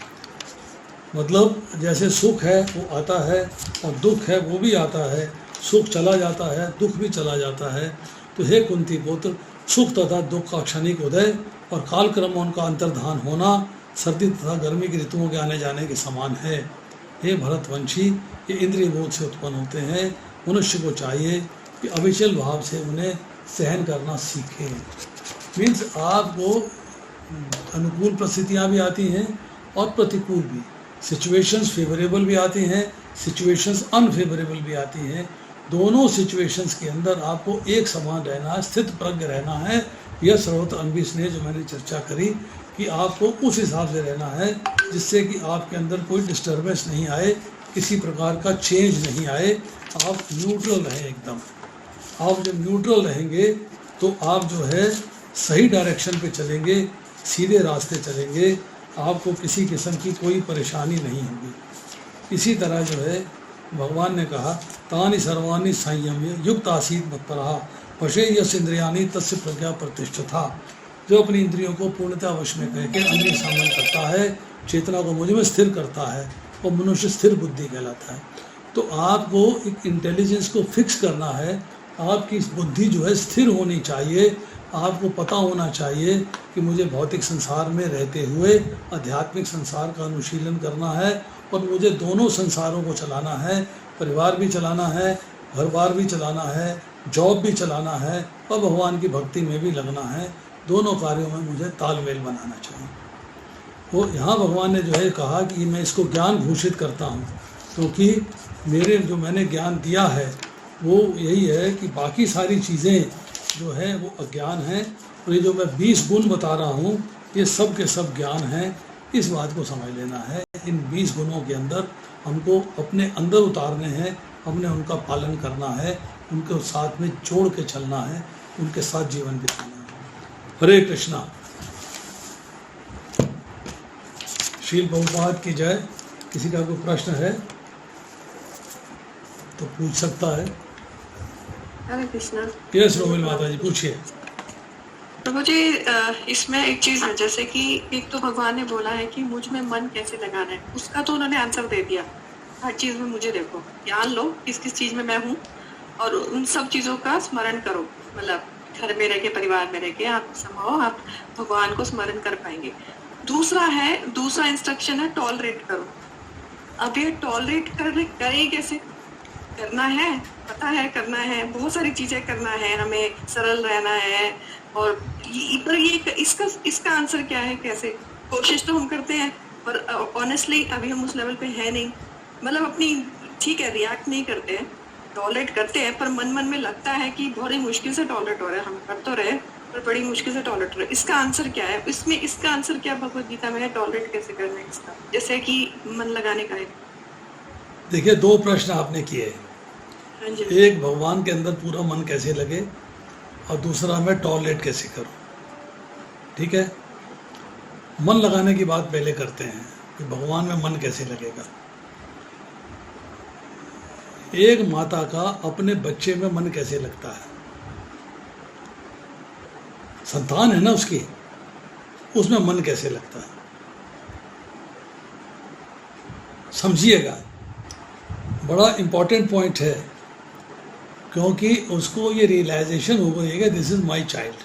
मतलब जैसे सुख है वो आता है और दुख है वो भी आता है, सुख चला जाता है, दुख भी चला जाता है। तो हे कुंती पुत्र, सुख तथा दुख का क्षणिक उदय और कालक्रम उनका अंतर्धान होना सर्दी तथा गर्मी की ऋतुओं के आने जाने के समान है। हे भरतवंशी, ये इंद्रिय बोध से उत्पन्न होते हैं। मनुष्य को चाहिए कि अविचल भाव से उन्हें सहन करना सीखे। मीन्स आपको अनुकूल परिस्थितियाँ भी आती हैं और प्रतिकूल भी, सिचुएशंस फेवरेबल भी आती हैं, सिचुएशंस अनफेवरेबल भी आती हैं। दोनों सिचुएशंस के अंदर आपको एक समान रहना है, स्थित प्रज्ञ रहना है। यह सर्वत्र अनभिष्ट ने जो मैंने चर्चा करी कि आपको उस हिसाब से रहना है जिससे कि आपके अंदर कोई डिस्टर्बेंस नहीं आए, किसी प्रकार का चेंज नहीं आए, आप न्यूट्रल रहें एकदम। आप जब न्यूट्रल रहेंगे तो आप जो है सही डायरेक्शन पे चलेंगे, सीधे रास्ते चलेंगे, आपको किसी किस्म की कोई परेशानी नहीं होगी। इसी तरह जो है भगवान ने कहा, तानि सर्वाणि संयम्य युक्त आसीत मत्परः वशे यश इंद्रियाणि तस्य प्रज्ञा प्रतिष्ठिता। जो अपनी इंद्रियों को पूर्णतः वश में करके अंदर सामन करता है, चेतना को मुझ में स्थिर करता है, वो मनुष्य स्थिर बुद्धि कहलाता है। तो आपको एक इंटेलिजेंस को फिक्स करना है, आपकी बुद्धि जो है स्थिर होनी चाहिए। आपको पता होना चाहिए कि मुझे भौतिक संसार में रहते हुए आध्यात्मिक संसार का अनुशीलन करना है और मुझे दोनों संसारों को चलाना है, परिवार भी चलाना है, घर बार भी चलाना है, जॉब भी चलाना है और भगवान की भक्ति में भी लगना है। दोनों कार्यों में मुझे तालमेल बनाना चाहिए। वो यहाँ भगवान ने जो है कहा कि मैं इसको ज्ञान घोषित करता हूँ, क्योंकि मेरे जो मैंने ज्ञान दिया है वो यही है कि बाकी सारी चीज़ें जो है वो अज्ञान है और ये जो मैं 20 गुण बता रहा हूँ ये सब के सब ज्ञान हैं। इस बात को समझ लेना है। इन 20 गुणों के अंदर हमको अपने अंदर उतारने हैं, हमने उनका पालन करना है, उनके साथ में जोड़ के चलना है, उनके साथ जीवन बिताना है। हरे कृष्णा। श्रील प्रभुपाद की जय। किसी का कोई प्रश्न है तो पूछ सकता है। हरे कृष्णा। यस रोमिल माता जी, पूछिए। तो मुझे इसमें एक चीज है, जैसे कि एक तो भगवान ने बोला है कि मुझ में मन कैसे लगाना है, उसका तो उन्होंने आंसर दे दिया। हर चीज में मुझे देखो, ज्ञान लो किस किस चीज में मैं हूँ, और उन सब चीजों का स्मरण करो। मतलब घर में रह के, परिवार में रह के आप संभव आप भगवान को स्मरण कर पाएंगे। दूसरा इंस्ट्रक्शन है टॉलरेट करो। अब ये टॉलरेट करें कैसे? करना है, पता है करना है, बहुत सारी चीजें करना है, हमें सरल रहना है। और पर ये इसका आंसर क्या है? कैसे? कोशिश तो हम करते हैं, पर ऑनेस्टली अभी हम उस लेवल पे है नहीं। मतलब अपनी, ठीक है, रिएक्ट नहीं करते हैं, टॉलरेट करते हैं, पर मन में लगता है कि बड़ी मुश्किल से टॉलरेट हो रहा है। हम कर तो रहे, पर बड़ी मुश्किल से टॉलरेट हो रहा है। इसका आंसर क्या है? इसका आंसर क्या भगवद गीता में है? टॉलरेट कैसे करना है इसका, जैसे कि मन लगाने का है। देखिए, दो प्रश्न आपने किए। हाँ जी। एक, भगवान के अंदर पूरा मन कैसे लगे, और दूसरा, मैं टॉलरेट कैसे करूं। ठीक है, मन लगाने की बात पहले करते हैं कि भगवान में मन कैसे लगेगा। एक माता का अपने बच्चे में मन कैसे लगता है? संतान है ना उसकी, उसमें मन कैसे लगता है? समझिएगा, बड़ा इंपॉर्टेंट पॉइंट है, क्योंकि उसको ये रियलाइजेशन हो गई है कि दिस इज माय चाइल्ड।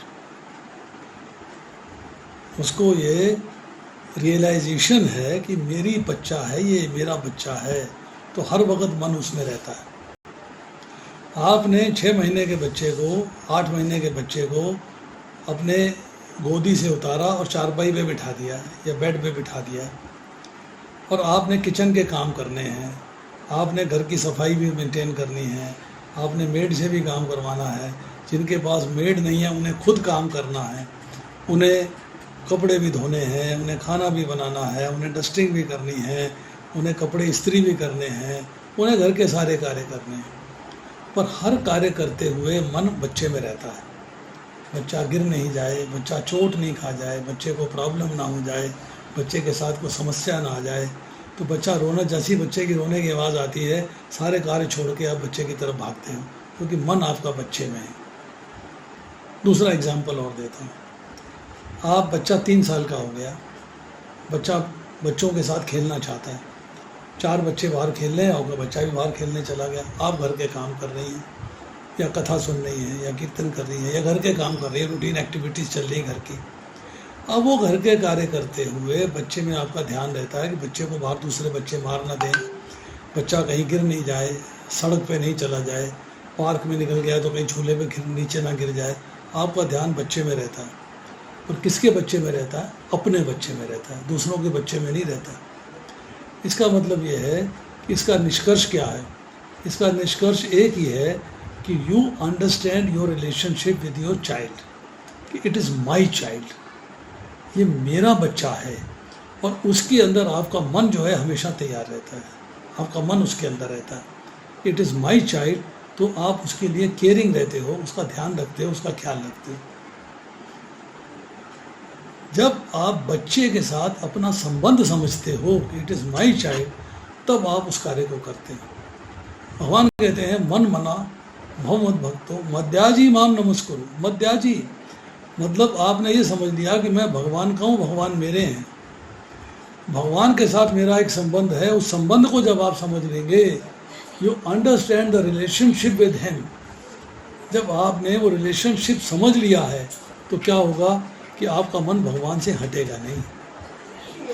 उसको ये रियलाइजेशन है कि मेरी बच्चा है, ये मेरा बच्चा है, तो हर वक्त मन उसमें रहता है। आपने 6 महीने के बच्चे को, 8 महीने के बच्चे को अपने गोदी से उतारा और चारपाई पे बिठा दिया या बेड पे बिठा दिया, और आपने किचन के काम करने हैं, आपने घर की सफाई भी मेंटेन करनी है, आपने मेड से भी काम करवाना है। जिनके पास मेड नहीं है उन्हें खुद काम करना है, उन्हें कपड़े भी धोने हैं, उन्हें खाना भी बनाना है, उन्हें डस्टिंग भी करनी है, उन्हें कपड़े इस्त्री भी करने हैं, उन्हें घर के सारे कार्य करने हैं। पर हर कार्य करते हुए मन बच्चे में रहता है। बच्चा गिर नहीं जाए, बच्चा चोट नहीं खा जाए, बच्चे को प्रॉब्लम ना हो जाए, बच्चे के साथ कोई समस्या ना आ जाए। तो बच्चा रोना, जैसी बच्चे की रोने की आवाज़ आती है, सारे कार्य छोड़ के आप बच्चे की तरफ भागते हो, क्योंकि मन आपका बच्चे में है। दूसरा एग्जाम्पल और देता हूँ। आप, बच्चा 3 साल का हो गया, बच्चों के साथ खेलना चाहता है, 4 बच्चे बाहर खेल रहे हैं, आपका बच्चा भी बाहर खेलने चला गया। आप घर के काम कर रही हैं, या कथा सुन रही हैं, या कीर्तन कर रही हैं, या घर के काम कर रही है, रूटीन एक्टिविटीज़ चल रही है घर की। अब वो घर के कार्य करते हुए बच्चे में आपका ध्यान रहता है कि बच्चे को बाहर दूसरे बच्चे मार ना दें, बच्चा कहीं गिर नहीं जाए, सड़क पे नहीं चला जाए, पार्क में निकल गया तो कहीं झूले पे नीचे ना गिर जाए। आपका ध्यान बच्चे में रहता है। और किसके बच्चे में रहता है? अपने बच्चे में रहता है, दूसरों के बच्चे में नहीं रहता। इसका मतलब ये है कि इसका निष्कर्ष क्या है? इसका निष्कर्ष एक ही है कि you understand your relationship with your child, कि इट इज़ माई चाइल्ड, ये मेरा बच्चा है। और उसके अंदर आपका मन जो है हमेशा तैयार रहता है, आपका मन उसके अंदर रहता है। इट इज़ माई चाइल्ड, तो आप उसके लिए केयरिंग रहते हो, उसका ध्यान रखते हो, उसका ख्याल रखते हो। जब आप बच्चे के साथ अपना संबंध समझते हो कि इट इज़ माई चाइल्ड, तब आप उस कार्य को करते हो। भगवान कहते हैं, मन मना भव मद भक्तो मध्याजी माम नमस्कुरु। मध्याजी मतलब आपने ये समझ लिया कि मैं भगवान का हूँ, भगवान मेरे हैं, भगवान के साथ मेरा एक संबंध है। उस संबंध को जब आप समझ लेंगे, you understand the relationship with him, जब आपने वो रिलेशनशिप समझ लिया है, तो क्या होगा कि आपका मन भगवान से हटेगा नहीं,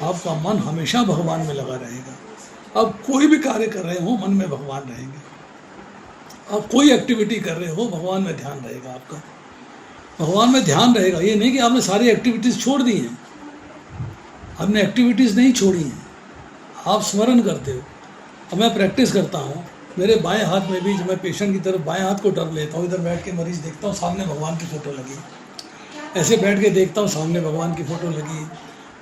आपका मन हमेशा भगवान में लगा रहेगा। आप कोई भी कार्य कर रहे हो, मन में भगवान रहेंगे। आप कोई एक्टिविटी कर रहे हो, भगवान में ध्यान रहेगा आपका, भगवान में ध्यान रहेगा। ये नहीं कि आपने सारी एक्टिविटीज़ छोड़ दी हैं, हमने एक्टिविटीज़ नहीं छोड़ी हैं, आप स्मरण करते हो। अब मैं प्रैक्टिस करता हूँ, मेरे बाएं हाथ में भी, जब मैं पेशेंट की तरफ बाएं हाथ को टर्न लेता हूँ, इधर बैठ के मरीज़ देखता हूँ, सामने भगवान की फ़ोटो लगी, ऐसे बैठ के देखता हूँ, सामने भगवान की फ़ोटो लगी,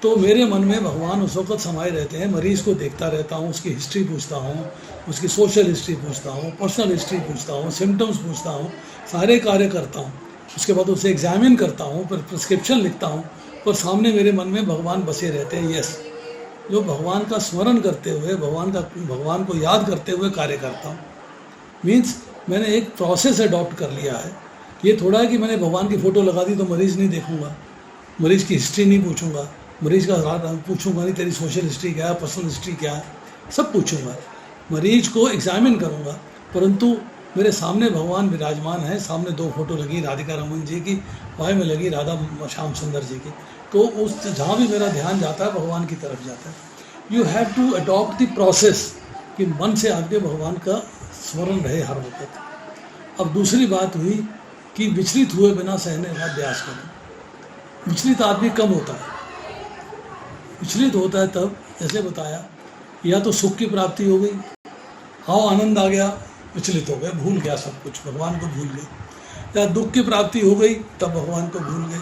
तो मेरे मन में भगवान उस वक्त समाये रहते हैं। मरीज़ को देखता रहता हूँ, उसकी हिस्ट्री पूछता हूँ, उसकी सोशल हिस्ट्री पूछता हूँ, पर्सनल हिस्ट्री पूछता हूँ, सिम्टम्स पूछता हूँ, सारे कार्य करता हूँ। उसके बाद उसे एग्जामिन करता हूँ, फिर प्रिस्क्रिप्शन लिखता हूँ, और सामने मेरे मन में भगवान बसे रहते हैं। यस, जो भगवान का स्मरण करते हुए, भगवान को याद करते हुए कार्य करता हूँ। मीन्स मैंने एक प्रोसेस अडॉप्ट कर लिया है। ये थोड़ा है कि मैंने भगवान की फ़ोटो लगा दी तो मरीज़ नहीं देखूंगा, मरीज़ की हिस्ट्री नहीं पूछूंगा, मरीज़ का पूछूंगा नहीं तेरी सोशल हिस्ट्री क्या है, पर्सनल हिस्ट्री क्या है, सब पूछूंगा, मरीज को एग्जामिन करूंगा। परंतु मेरे सामने भगवान विराजमान है, सामने 2 फोटो लगी राधिका रमन जी की, बाएं में लगी राधा श्याम सुंदर जी की, तो उस जहाँ भी मेरा ध्यान जाता है भगवान की तरफ जाता है। You have to adopt the process कि मन से आपके भगवान का स्मरण रहे हर वक्त। अब दूसरी बात हुई कि विचलित हुए बिना सहने का अभ्यास करें। विचलित आदमी कम होता है, विचलित होता है तब, जैसे बताया, या तो सुख की प्राप्ति हो गई, हाँ आनंद आ गया, विचलित हो गए, भूल गया सब कुछ, भगवान को भूल गए, या दुख की प्राप्ति हो गई तब भगवान को भूल गए।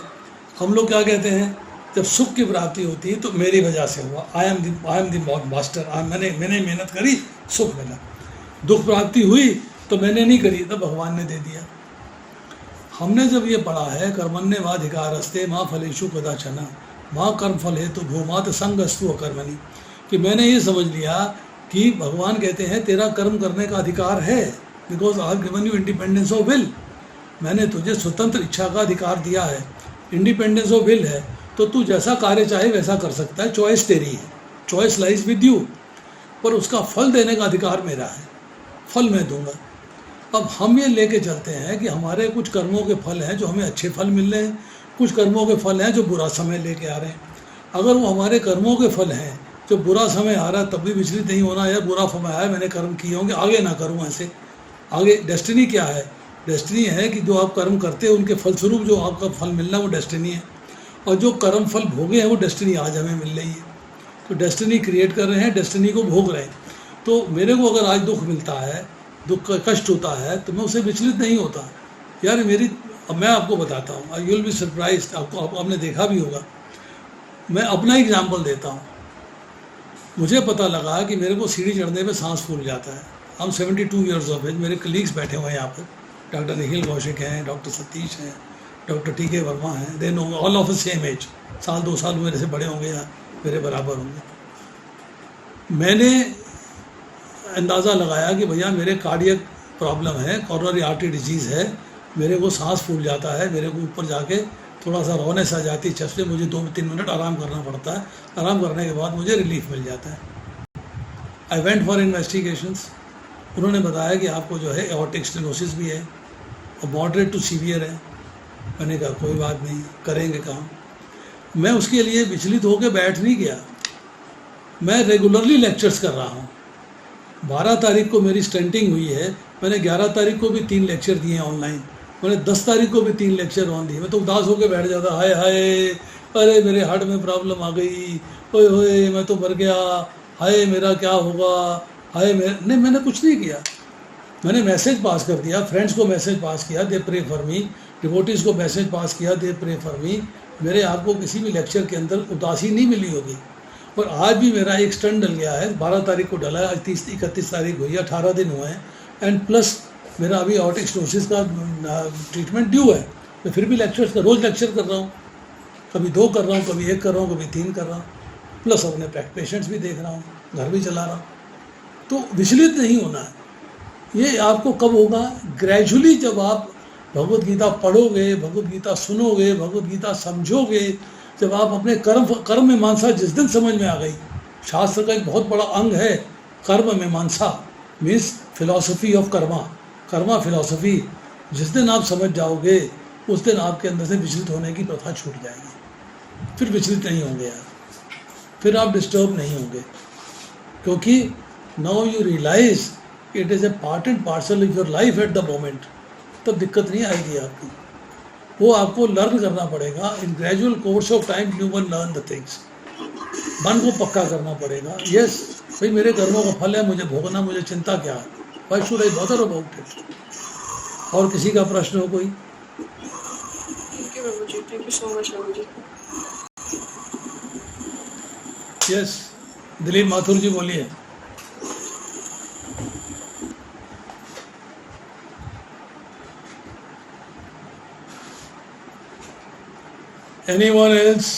हम लोग क्या कहते हैं, जब सुख की प्राप्ति होती है तो मेरी वजह से हुआ, आई एम द मास्टर, मैंने मेहनत करी, सुख मिला। दुख प्राप्ति हुई तो मैंने नहीं करी, तब भगवान ने दे दिया। हमने जब ये पढ़ा है कर्मण्येवाधिकारस्ते माँ फलेषु कदाचन माँ कर्म फल हेतु भूमात संगस्तु अकर्मणि, कि मैंने ये समझ लिया कि भगवान कहते हैं तेरा कर्म करने का अधिकार है, because I have given you independence of will, मैंने तुझे स्वतंत्र इच्छा का अधिकार दिया है, इंडिपेंडेंस ऑफ विल है, तो तू जैसा कार्य चाहे वैसा कर सकता है, चॉइस तेरी है, चॉइस लाइज विद यू, पर उसका फल देने का अधिकार मेरा है, फल मैं दूंगा। अब हम ये लेके चलते हैं कि हमारे कुछ कर्मों के फल हैं जो हमें अच्छे फल मिल रहे हैं, कुछ कर्मों के फल हैं जो बुरा समय लेके आ रहे हैं। अगर वो हमारे कर्मों के फल हैं जो बुरा समय आ रहा है तब भी विचलित नहीं होना, यार बुरा समय आया, मैंने कर्म किए होंगे, आगे ना करूँ ऐसे। आगे डेस्टिनी क्या है, डेस्टिनी है कि जो आप कर्म करते हैं उनके फलस्वरूप जो आपका फल मिलना है वो डेस्टिनी है, और जो कर्म फल भोगे हैं वो डेस्टिनी आज हमें मिल रही है। तो डेस्टिनी क्रिएट कर रहे हैं, डेस्टिनी को भोग रहे हैं। तो मेरे को अगर आज दुख मिलता है, दुख का कष्ट होता है, तो मैं उससे विचलित नहीं होता, यार मेरी, अब मैं आपको बताता हूँ, यू विल बी सरप्राइज्ड, आपने देखा भी होगा, मैं अपना एग्जाम्पल देता हूँ। मुझे पता लगा कि मेरे को सीढ़ी चढ़ने पे सांस फूल जाता है। हम 72 ईयर्स ऑफ एज, मेरे कलीग्स बैठे हुए हैं यहाँ पर, डॉक्टर निखिल कौशिक हैं, डॉक्टर सतीश हैं, डॉक्टर टी.के. वर्मा हैं, they know all of the same age, साल 2 साल मेरे से बड़े होंगे या मेरे बराबर होंगे। मैंने अंदाज़ा लगाया कि भैया मेरे कार्डियक प्रॉब्लम है, कॉरोनरी आर्टरी डिजीज़ है, मेरे को सांस फूल जाता है, मेरे को ऊपर जाके थोड़ा सा रोनेस आ जाती है चेस्ट में, मुझे 2-3 मिनट आराम करना पड़ता है, आराम करने के बाद मुझे रिलीफ मिल जाता है। आई वेंट फॉर इन्वेस्टिगेशंस, उन्होंने बताया कि आपको जो है एओर्टिक स्टेनोसिस भी है और मॉडरेट टू सीवियर है। मैंने कहा कोई बात नहीं, करेंगे काम। मैं उसके लिए विचलित होकर बैठ नहीं गया, मैं रेगुलरली लेक्चर्स कर रहा हूँ। 12 तारीख को मेरी स्टेंटिंग हुई है, मैंने 11 तारीख को भी 3 लेक्चर दिए ऑनलाइन, मैंने 10 तारीख को भी 3 लेक्चर ऑन दिए। मैं तो उदास होकर बैठ जाता, हाय हाय, अरे मेरे हार्ट में प्रॉब्लम आ गई, ओए होए मैं तो मर गया, हाय मेरा क्या होगा, हाय नहीं, मैंने कुछ नहीं किया। मैंने मैसेज पास कर दिया, फ्रेंड्स को मैसेज पास किया, दे प्रे फॉर मी, डिवोटीज़ को मैसेज पास किया, दे प्रे फॉर मी। मेरे आपको किसी भी लेक्चर के अंदर उदासी नहीं मिली होगी, पर आज भी मेरा एक स्टंट डल गया है। 12 तारीख को डला है, आज 31 तारीख हुई है, 18 दिन हुए हैं, एंड प्लस मेरा अभी एओर्टिक स्टेनोसिस का ट्रीटमेंट ड्यू है। मैं फिर भी रोज़ लेक्चर कर रहा हूँ, कभी 2 कर रहा हूँ, कभी 1 कर रहा हूँ, कभी 3 कर रहा हूँ, प्लस अपने पेशेंट्स भी देख रहा हूँ, घर भी चला रहा हूँ। तो विचलित नहीं होना है। ये आपको कब होगा, ग्रेजुअली जब आप भगवत गीता पढ़ोगे, भगवत गीता सुनोगे, भगवत गीता समझोगे, जब आप अपने कर्म मीमांसा जिस दिन समझ में आ गई, शास्त्र का एक बहुत बड़ा अंग है कर्म मीमांसा, means philosophy of Karma philosophy, जिस दिन आप समझ जाओगे उस दिन आपके अंदर से विचलित होने की प्रथा छूट जाएगी। फिर विचलित नहीं होंगे यार, फिर आप डिस्टर्ब नहीं होंगे, क्योंकि now you realise it is a part and parcel of your life at the moment. तब दिक्कत नहीं आएगी आपकी, वो आपको लर्न करना पड़ेगा। In gradual course of time you will learn the things. मन को पक्का करना पड़ेगा, यस भाई मेरे कर्मों का फल है, मुझे भोगना, मुझे चिंता क्या है, why should I bother about it. और किसी का प्रश्न हो कोई? थैंक यू सो मच बाबू जी। यस, दिलीप माथुर जी बोलिए। Anyone else?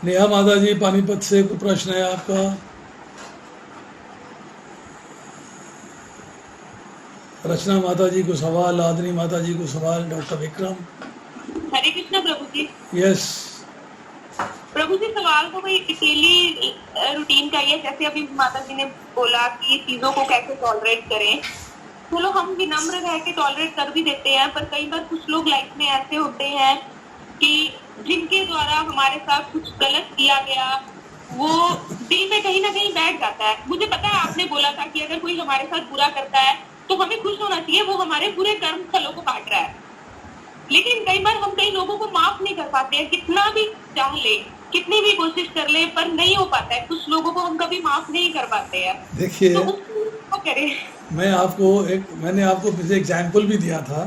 नेहा माता जी पानीपत से कोई प्रश्न है आपका? रचना माता जी को सवाल, आदनी माता जी को सवाल, डॉक्टर विक्रम। हरे कृष्णा प्रभु जी। यस प्रभु जी, सवाल तो वही डेली रूटीन का ही है, जैसे अभी माता जी ने बोला कि चीजों को कैसे टॉलरेट करें। चलो हम विनम्र रह के टॉलरेट कर भी देते हैं, पर कई बार कुछ लोग लाइफ में ऐसे होते हैं कि जिनके द्वारा हमारे साथ कुछ गलत किया गया, वो दिल में कहीं ना कहीं बैठ जाता है। मुझे पता है आपने बोला था कि अगर कोई हमारे साथ बुरा करता है तो हमें खुश होना चाहिए, वो हमारे पूरे कर्म फलों को काट रहा है। लेकिन कई बार हम कई लोगों को माफ नहीं कर पाते हैं, कितना भी चाह ले, कितनी भी कोशिश कर ले, पर नहीं हो पाता है। कुछ लोगों को हम कभी माफ नहीं कर पाते हैं। देखिए, तो उसको करें। मैंने आपको पीछे एग्जाम्पल भी दिया था।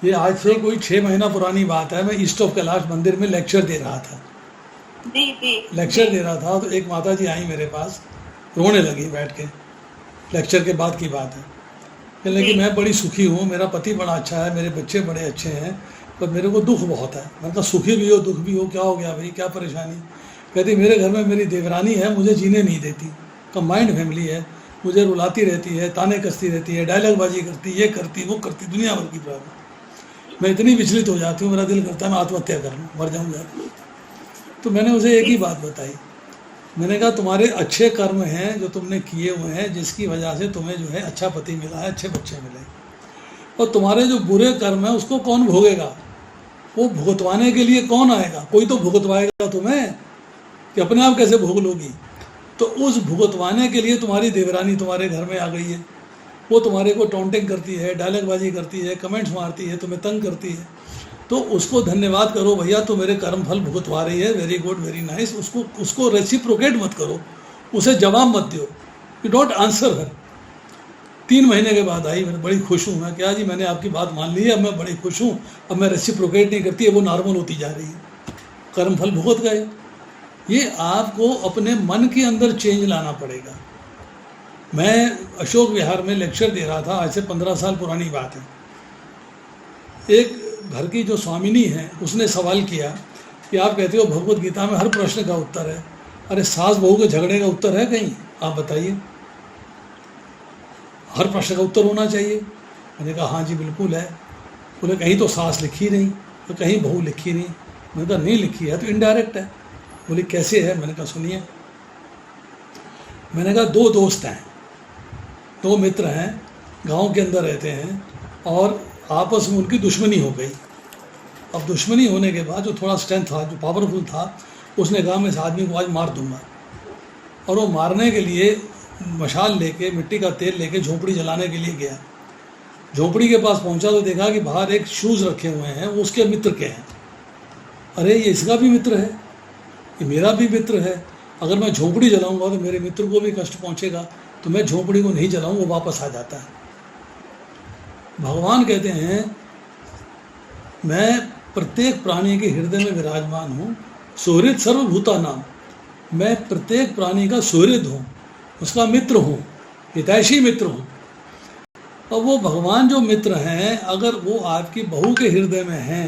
ये आज से कोई 6 महीना पुरानी बात है। मैं ईस्ट ऑफ कैलाश मंदिर में लेक्चर दे रहा था। जी जी। लेक्चर दे रहा था तो एक माता जी आई मेरे पास, रोने लगी बैठ के। लेक्चर के बाद की बात है। कहने लगी मैं बड़ी सुखी हूँ, मेरा पति बड़ा अच्छा है, मेरे बच्चे बड़े अच्छे हैं, पर मेरे को दुख बहुत है। मतलब सुखी भी हो दुख भी हो, क्या हो गया भाई, क्या परेशानी? कहती मेरे घर में मेरी देवरानी है, मुझे जीने नहीं देती। कंबाइंड फैमिली है, मुझे रुलाती रहती है, ताने कसती रहती है, डायलॉगबाजी करती, ये करती वो करती, दुनिया भर की प्रॉब्लम। मैं इतनी विचलित हो जाती हूँ, मेरा दिल करता है मैं आत्महत्या कर लूँ, मर जाऊँ जाकर। तो मैंने उसे एक ही बात बताई। मैंने कहा तुम्हारे अच्छे कर्म हैं जो तुमने किए हुए हैं, जिसकी वजह से तुम्हें जो है अच्छा पति मिला है, अच्छे बच्चे मिले। और तुम्हारे जो बुरे कर्म है उसको कौन भोगेगा? वो भुगतवाने के लिए कौन आएगा? कोई तो भुगतवाएगा तुम्हें, कि अपने आप कैसे भोग लोगी? तो उस भुगतवाने के लिए तुम्हारी देवरानी तुम्हारे घर में आ गई है। वो तुम्हारे को टॉन्टिंग करती है, डायलॉगबाजी करती है, कमेंट्स मारती है, तुम्हें तंग करती है। तो उसको धन्यवाद करो, भैया तो मेरे कर्म फल भुगतवा रही है, वेरी गुड वेरी नाइस। उसको रेसिप्रोकेट मत करो, उसे जवाब मत दो, यू डोंट आंसर हर। 3 महीने के बाद आई, मैं बड़ी खुश हूँ। मैं क्या जी, मैंने आपकी बात मान ली है, अब मैं बड़ी खुश हूँ, अब मैं रेसिप्रोकेट नहीं करती है, वो नॉर्मल होती जा रही है, कर्म फल भुगत गए। ये आपको अपने मन के अंदर चेंज लाना पड़ेगा। मैं अशोक विहार में लेक्चर दे रहा था, आज से 15 साल पुरानी बात है। एक घर की जो स्वामिनी है उसने सवाल किया कि आप कहते हो भगवत गीता में हर प्रश्न का उत्तर है, अरे सास बहू के झगड़े का उत्तर है कहीं? आप बताइए, हर प्रश्न का उत्तर होना चाहिए। मैंने कहा हाँ जी बिल्कुल है। बोले कहीं तो सास लिखी नहीं, तो कहीं बहू लिखी नहीं। मैंने कहा नहीं लिखी है तो इनडायरेक्ट है। बोले कैसे है? मैंने कहा सुनिए। मैंने कहा 2 दोस्त हैं, 2 मित्र हैं, गांव के अंदर रहते हैं, और आपस में उनकी दुश्मनी हो गई। अब दुश्मनी होने के बाद जो थोड़ा स्ट्रेंथ था, जो पावरफुल था, उसने कहा मैं इस आदमी को आज मार दूंगा। और वो मारने के लिए मशाल लेके, मिट्टी का तेल लेके झोपड़ी जलाने के लिए गया। झोपड़ी के पास पहुंचा तो देखा कि बाहर एक शूज़ रखे हुए हैं, वो उसके मित्र के हैं। अरे ये इसका भी मित्र है, ये मेरा भी मित्र है, अगर मैं झोपड़ी जलाऊंगा तो मेरे मित्र को भी कष्ट पहुंचेगा, तो मैं झोपड़ी को नहीं जलाऊं, वो वापस आ जाता है। भगवान कहते हैं मैं प्रत्येक प्राणी के हृदय में विराजमान हूँ, सुहृद सर्वभूता नाम। मैं प्रत्येक प्राणी का सुहृद हूँ, उसका मित्र हूँ, हितैषी मित्र हूँ। और वो भगवान जो मित्र हैं, अगर वो आपकी बहू के हृदय में हैं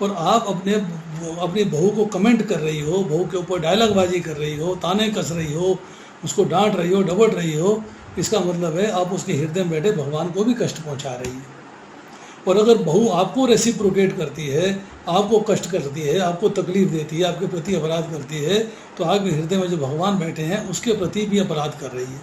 और आप अपनी बहू को कमेंट कर रही हो, बहू के ऊपर डायलॉगबाजी कर रही हो, ताने कस रही हो, उसको डांट रही हो, डबट रही हो, इसका मतलब है आप उसके हृदय में बैठे भगवान को भी कष्ट पहुंचा रही है। और अगर बहू आपको रेसिप्रोकेट करती है, आपको कष्ट करती है, आपको तकलीफ देती है, आपके प्रति अपराध करती है, तो आपके हृदय में जो भगवान बैठे हैं उसके प्रति भी अपराध कर रही है।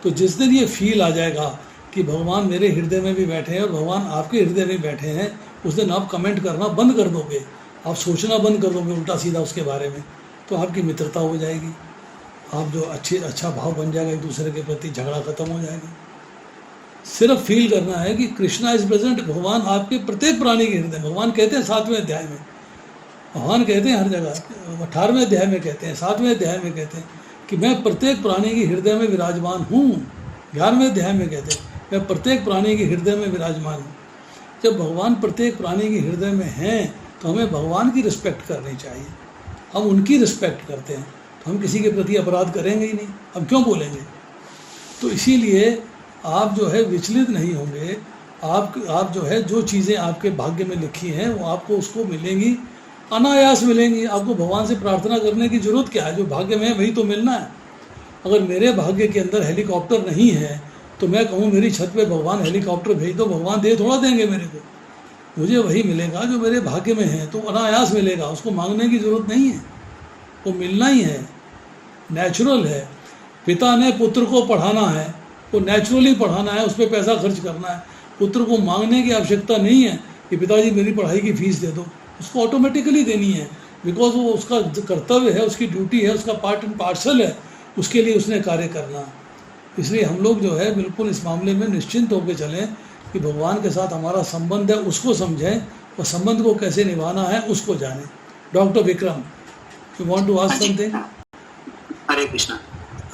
तो जिस दिन ये फील आ जाएगा कि भगवान मेरे हृदय में भी बैठे हैं और भगवान आपके हृदय में बैठे हैं, उस दिन आप कमेंट करना बंद कर दोगे, आप सोचना बंद कर दोगे उल्टा सीधा उसके बारे में, तो आपकी मित्रता हो जाएगी, आप जो अच्छा भाव बन जाएगा एक दूसरे के प्रति, झगड़ा खत्म हो जाएगा। सिर्फ फील करना है कि कृष्णा इज प्रेजेंट, भगवान आपके प्रत्येक प्राणी के हृदय। भगवान कहते हैं 7वें अध्याय में, भगवान कहते हैं हर जगह, 18वें अध्याय में कहते हैं, 7वें अध्याय में कहते हैं कि मैं प्रत्येक प्राणी के हृदय में विराजमान हूँ। 11वें अध्याय में कहते हैं मैं प्रत्येक प्राणी के हृदय में विराजमान हूँ। जब भगवान प्रत्येक प्राणी के हृदय में हैं तो हमें भगवान की रिस्पेक्ट करनी चाहिए। हम उनकी रिस्पेक्ट करते हैं तो हम किसी के प्रति अपराध करेंगे ही नहीं, हम क्यों बोलेंगे? तो इसीलिए आप जो है विचलित नहीं होंगे। आप जो है जो चीज़ें आपके भाग्य में लिखी हैं वो आपको उसको मिलेंगी, अनायास मिलेंगी। आपको भगवान से प्रार्थना करने की ज़रूरत क्या है? जो भाग्य में है वही तो मिलना है। अगर मेरे भाग्य के अंदर हेलीकॉप्टर नहीं है तो मैं कहूँ मेरी छत पे भगवान हेलीकॉप्टर भेज दो, भगवान दे थोड़ा देंगे मेरे को, मुझे वही मिलेगा जो मेरे भाग्य में है, तो अनायास मिलेगा, उसको मांगने की ज़रूरत नहीं है, वो मिलना ही है, नेचुरल है। पिता ने पुत्र को पढ़ाना है, वो नेचुरली पढ़ाना है, उस पर पैसा खर्च करना है, पुत्र को मांगने की आवश्यकता नहीं है कि पिताजी मेरी पढ़ाई की फीस दे दो, उसको ऑटोमेटिकली देनी है, बिकॉज वो उसका कर्तव्य है, उसकी ड्यूटी है, उसका पार्ट एंड पार्सल है, उसके लिए उसने कार्य करना। इसलिए हम लोग जो है बिल्कुल इस मामले में निश्चिंत होकर चलें कि भगवान के साथ हमारा संबंध है उसको समझें और संबंध को कैसे निभाना है उसको जानें। Doctor Vikram, you want to ask something? Hare Krishna.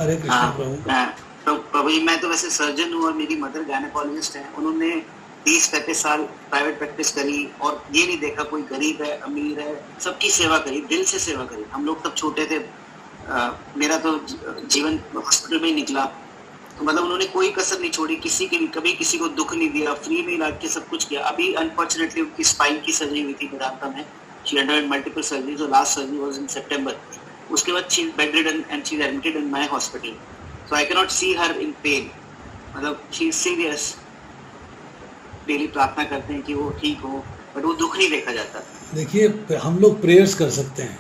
Hare Krishna प्रभु। तो प्रभु जी, मैं तो वैसे सर्जन हूँ और मेरी मदर गायनेकोलॉजिस्ट है। उन्होंने 30-35 साल प्राइवेट प्रैक्टिस करी और ये नहीं देखा कोई गरीब है अमीर है, सबकी सेवा करी, दिल से सेवा करी। हम लोग तब छोटे थे, मेरा तो जीवन हॉस्पिटल में ही निकला, तो मतलब उन्होंने कोई कसर नहीं छोड़ी, किसी के भी कभी किसी को दुख नहीं दिया, फ्री में इलाज के सब कुछ किया। अभी अनफॉर्चुनेटली उनकी स्पाइन की सर्जरी हुई थी वेदांता में, शी अंडरवेंट मल्टीपल सर्जरी, जो last surgery was in September. उसके बाद she bedridden and she is admitted in my hospital, so I can not see her in pain, मतलब शी इज सीरियस। डेली प्रार्थना करते हैं कि वो ठीक हो, बट वो दुख नहीं देखा जाता। देखिए, हम लोग प्रेयर्स कर सकते हैं,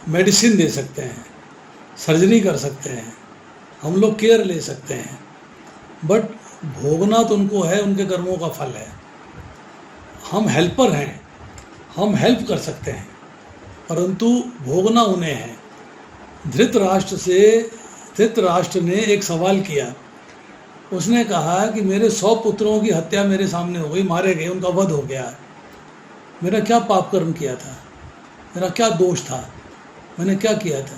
मेडिसिन दे सकते हैं, सर्जरी कर सकते हैं, हम लोग केयर ले सकते हैं, बट भोगना तो उनको है, उनके कर्मों का फल है। हम हेल्पर हैं, हम हेल्प कर सकते हैं, परंतु भोगना उन्हें है। धृतराष्ट्र ने एक सवाल किया, उसने कहा कि मेरे 100 पुत्रों की हत्या मेरे सामने हो गई, मारे गए, उनका वध हो गया, मेरा क्या पाप कर्म किया था, मेरा क्या दोष था, मैंने क्या किया था?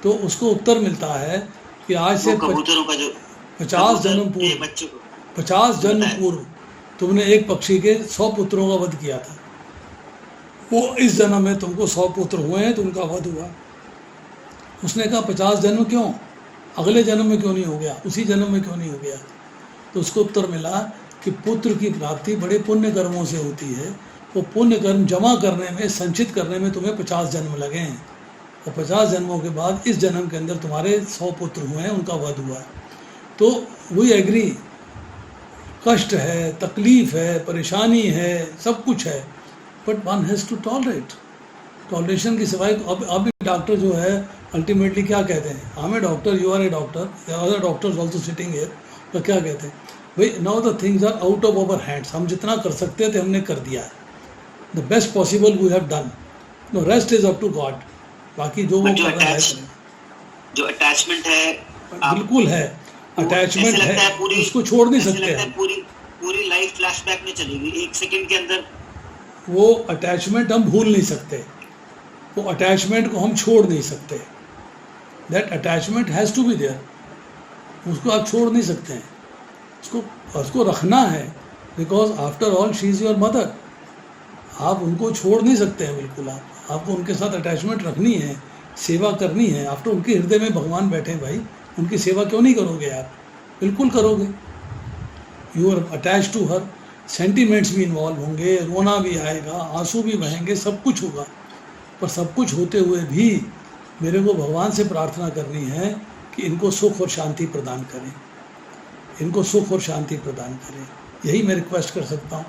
तो उसको उत्तर मिलता है कि आज से 50 जन्म पूर्व तुमने एक पक्षी के 100 पुत्रों का वध किया था, वो इस जन्म में तुमको 100 पुत्र हुए हैं तो उनका वध हुआ। उसने कहा 50 जन्म क्यों, अगले जन्म में क्यों नहीं हो गया, उसी जन्म में क्यों नहीं हो गया? तो उसको उत्तर मिला कि पुत्र की प्राप्ति बड़े पुण्य कर्मों से होती है, वो पुण्य कर्म जमा करने में, संचित करने में तुम्हें 50 जन्म लगे हैं, और 50 जन्मों के बाद इस जन्म के अंदर तुम्हारे 100 पुत्र हुए हैं, उनका वध हुआ है। तो वी एग्री, कष्ट है, तकलीफ है, परेशानी है, सब कुछ है, but one has to tolerate. Toleration की सिवाय अब डॉक्टर जो है अल्टीमेटली क्या कहते हैं, I am a doctor, you are a doctor, other doctors also sitting here, तो क्या कहते हैं भाई, now the things are out of our hands, हम जितना कर सकते थे हमने कर दिया है, the best possible we have done, the rest is up to God. बाकी जो वो करना है, जो अटैचमेंट है बिल्कुल है, अटैचमेंट है, उसको छोड़ नहीं सकते हम। पूरी लाइफ फ्लैशबैक में चलेगी, 1 सेकंड के अंदर वो अटैचमेंट हम भूल नहीं सकते, वो अटैचमेंट को हम छोड़ नहीं सकते। That attachment has to be there, उसको आप छोड़ नहीं सकते हैं, उसको रखना है, because after all she is your mother. आप उनको छोड़ नहीं सकते हैं बिल्कुल, आपको उनके साथ अटैचमेंट रखनी है, सेवा करनी है। आफ्टर उनके हृदय में भगवान बैठे भाई, उनकी सेवा क्यों नहीं करोगे आप? बिल्कुल करोगे। You are attach to her, sentiments भी इन्वॉल्व होंगे, रोना भी आएगा, आंसू भी बहेंगे, सब कुछ होगा, पर सब कुछ होते हुए भी मेरे को भगवान से प्रार्थना करनी है कि इनको सुख और शांति प्रदान करें, इनको सुख और शांति प्रदान करें। यही मैं रिक्वेस्ट कर सकता हूँ।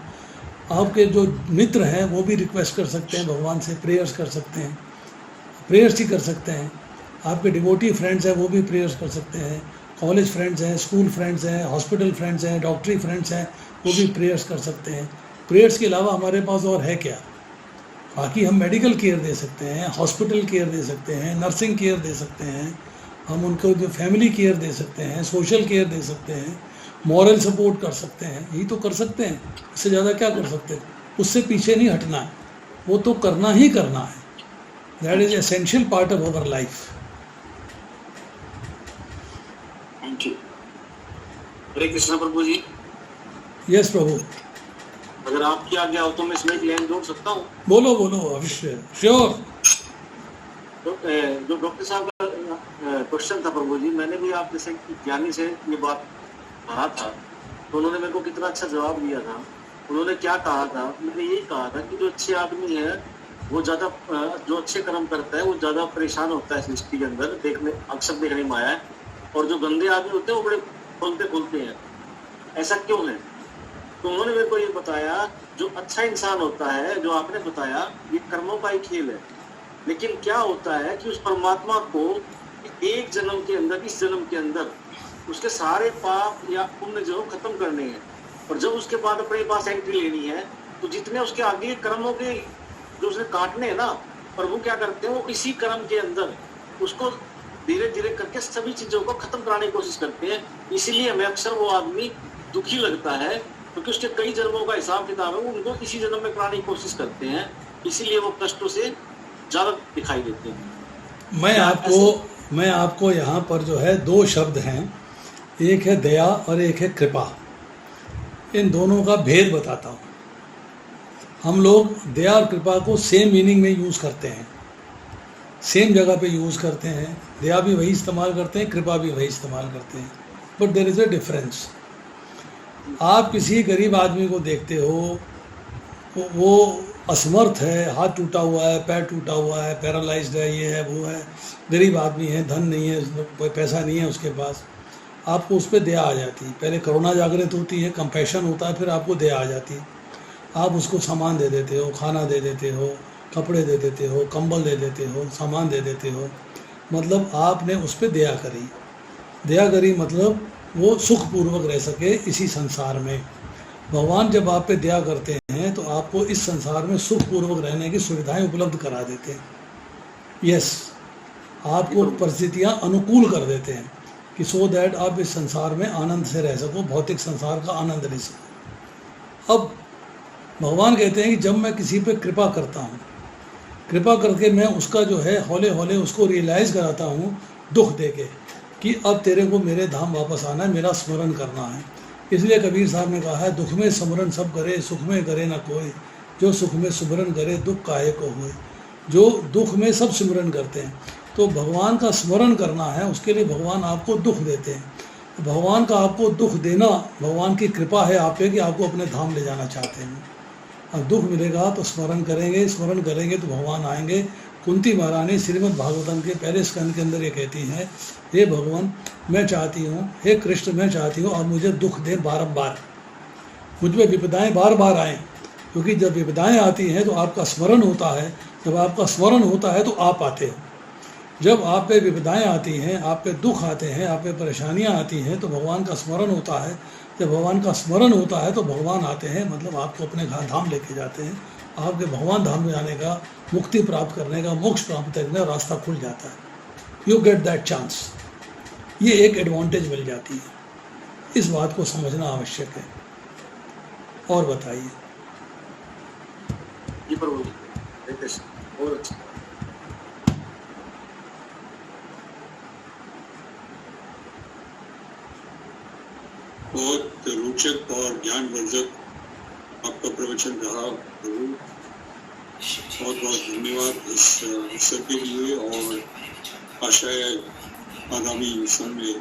आपके जो मित्र हैं वो भी रिक्वेस्ट कर सकते हैं भगवान से, प्रेयर्स कर सकते हैं, प्रेयर्स ही कर सकते हैं। आपके डिवोटी फ्रेंड्स हैं वो भी प्रेयर्स कर सकते हैं, कॉलेज फ्रेंड्स हैं, स्कूल फ्रेंड्स हैं, हॉस्पिटल फ्रेंड्स हैं, डॉक्टरी फ्रेंड्स हैं, वो भी प्रेयर्स कर सकते हैं। प्रेयर्स के अलावा हमारे पास और है क्या? बाकी हम मेडिकल केयर दे सकते हैं, हॉस्पिटल केयर दे सकते हैं, नर्सिंग केयर दे सकते हैं, हम उनको जो फैमिली केयर दे सकते हैं, सोशल केयर दे सकते हैं, मॉरल सपोर्ट कर सकते हैं, यही तो कर सकते हैं। इससे ज़्यादा क्या कर सकते हैं? उससे पीछे नहीं हटना है, वो तो करना ही करना है। That is essential part of our life. Thank you. Hare Krishna प्रभु जी। यस प्रभु। अगर आपकी आज्ञा हो तो मैं इसमें एक लाइन जोड़ सकता हूँ? बोलो बोलो, अवश्य, श्योर। तो जो डॉक्टर साहब का क्वेश्चन था प्रभु जी, मैंने भी आप जैसे ज्ञानी से ये बात कहा था, तो उन्होंने मेरे को कितना अच्छा जवाब दिया था। उन्होंने क्या कहा था, मैंने यही कहा था कि जो अच्छे आदमी है वो ज़्यादा, जो अच्छे कर्म करता है वो ज़्यादा परेशान होता है सृष्टि के अंदर, अक्सर देखने में आया है, और जो गंदे आदमी होते हैं वो बड़े खोलते खोलते हैं। ऐसा क्यों है? तो उन्होंने मेरे को ये बताया, जो अच्छा इंसान होता है, जो आपने बताया, ये कर्मों का ही खेल है। लेकिन क्या होता है कि उस परमात्मा को एक जन्म के अंदर, इस जन्म के अंदर उसके सारे पाप या पुण्य जो खत्म करने हैं, और जब उसके बाद अपने पास एंट्री लेनी है तो जितने उसके आगे कर्मों के जो उसने काटने हैं ना, प्रभु क्या करते हैं, वो इसी कर्म के अंदर उसको धीरे धीरे करके सभी चीजों को खत्म कराने की कोशिश करते हैं। इसीलिए हमें अक्सर वो आदमी दुखी लगता है, क्योंकि उसके कई जन्मों का हिसाब किताब है, वो उनको इसी जन्म में कराने की कोशिश करते हैं, इसीलिए वो कष्टों से ज्यादा दिखाई देते हैं। मैं आपको यहाँ पर जो है दो शब्द हैं, एक है दया और एक है कृपा। इन दोनों का भेद बताता हूँ। हम लोग दया और कृपा को सेम मीनिंग में यूज़ करते हैं, सेम जगह पे यूज़ करते हैं। दया भी वही इस्तेमाल करते हैं, कृपा भी वही इस्तेमाल करते हैं, but there is a difference. आप किसी गरीब आदमी को देखते हो, वो असमर्थ है, हाथ टूटा हुआ है, पैर टूटा हुआ है, पैरालाइज्ड है, ये है वो है, गरीब आदमी है, धन नहीं है, पैसा नहीं है उसके पास, आपको उस पर दया आ जाती है। पहले करुणा जागृत होती है, कंपैशन होता है, फिर आपको दया आ जाती है। आप उसको सामान दे देते हो, खाना दे देते हो, कपड़े दे देते हो, कंबल दे देते हो, सामान दे देते हो, मतलब आपने उस पर दया करी। दया करी मतलब वो सुखपूर्वक रह सके इसी संसार में। भगवान जब आप पे दया करते हैं तो आपको इस संसार में सुखपूर्वक रहने की सुविधाएं उपलब्ध करा देते हैं। यस, आपको परिस्थितियां अनुकूल कर देते हैं कि सो दैट आप इस संसार में आनंद से रह सको, भौतिक संसार का आनंद ले सको। अब भगवान कहते हैं कि जब मैं किसी पे कृपा करता हूँ, कृपा करके मैं उसका जो है हौले हौले उसको रियलाइज़ कराता हूँ दुख दे के, कि अब तेरे को मेरे धाम वापस आना है, मेरा स्मरण करना है। इसलिए कबीर साहब ने कहा है, दुख में स्मरण सब करे, सुख में करे ना कोई, जो सुख में स्मरण करे दुख काहे को होए। जो दुख में सब स्मरण करते हैं, तो भगवान का स्मरण करना है, उसके लिए भगवान आपको दुख देते हैं। भगवान का आपको दुख देना भगवान की कृपा है आप पे कि आपको अपने धाम ले जाना चाहते हैं। अब दुख मिलेगा तो स्मरण करेंगे, स्मरण करेंगे तो भगवान आएंगे। कुंती महारानी श्रीमद् भागवतम के पहले स्कंद के अंदर ये कहती हैं, हे भगवान मैं चाहती हूँ, हे कृष्ण मैं चाहती हूँ आप मुझे दुख दें बारंबार, मुझ में विपदाएँ बार बार आएँ, क्योंकि जब विपदाएँ आती हैं तो आपका स्मरण होता है, जब आपका स्मरण होता है तो आप आते हो। जब आप पे विपदाएँ आती हैं, आप पे दुख आते हैं, आप पे परेशानियाँ आती हैं, तो भगवान का स्मरण होता है। जब भगवान का स्मरण होता है तो भगवान आते हैं, मतलब आपको अपने धाम लेके जाते हैं। आपके भगवान धाम में जाने का, मुक्ति प्राप्त करने का, मोक्ष प्राप्त करने का रास्ता खुल जाता है। You get that chance. ये एक एडवांटेज मिल जाती है, इस बात को समझना आवश्यक है। और बताइए। ये प्रभु और अच्छा। बहुत रोचक और ज्ञानवर्धक आपका प्रवचन रहा प्रभु। बहुत बहुत धन्यवाद इस अवसर के लिए, और आशा है आगामी समय में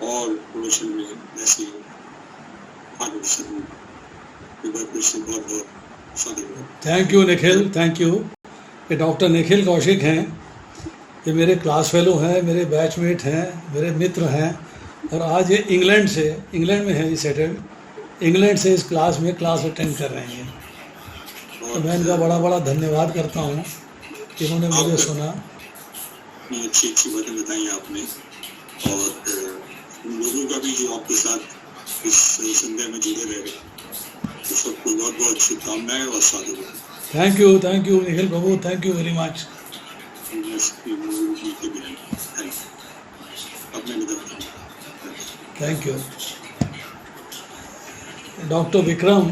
और प्रवचन में ऐसे आगे बहुत बहुत साधुवाद। Thank you Nikhil, thank you. ये डॉक्टर निखिल कौशिक हैं, ये मेरे क्लास फेलो हैं, मेरे बैचमेट हैं, मेरे मित्र हैं, और आज ये इंग्लैंड में है, ये सेटल्ड, इंग्लैंड से इस क्लास में क्लास अटेंड कर रहे हैं। तो मैं इनका बड़ा बड़ा धन्यवाद करता हूँ कि इन्होंने मुझे सुना। अच्छी अच्छी बातें बताई आपने, और उन लोगों का भी जो आपके साथ इस संध्या में जुड़े रहे, तो सबको बहुत बहुत शुभकामनाएं और साधुवाद। Thank you Nikhil Prabhu, thank you very much. Thank you. Doctor Vikram,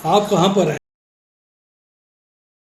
आप कहाँ पर हैं?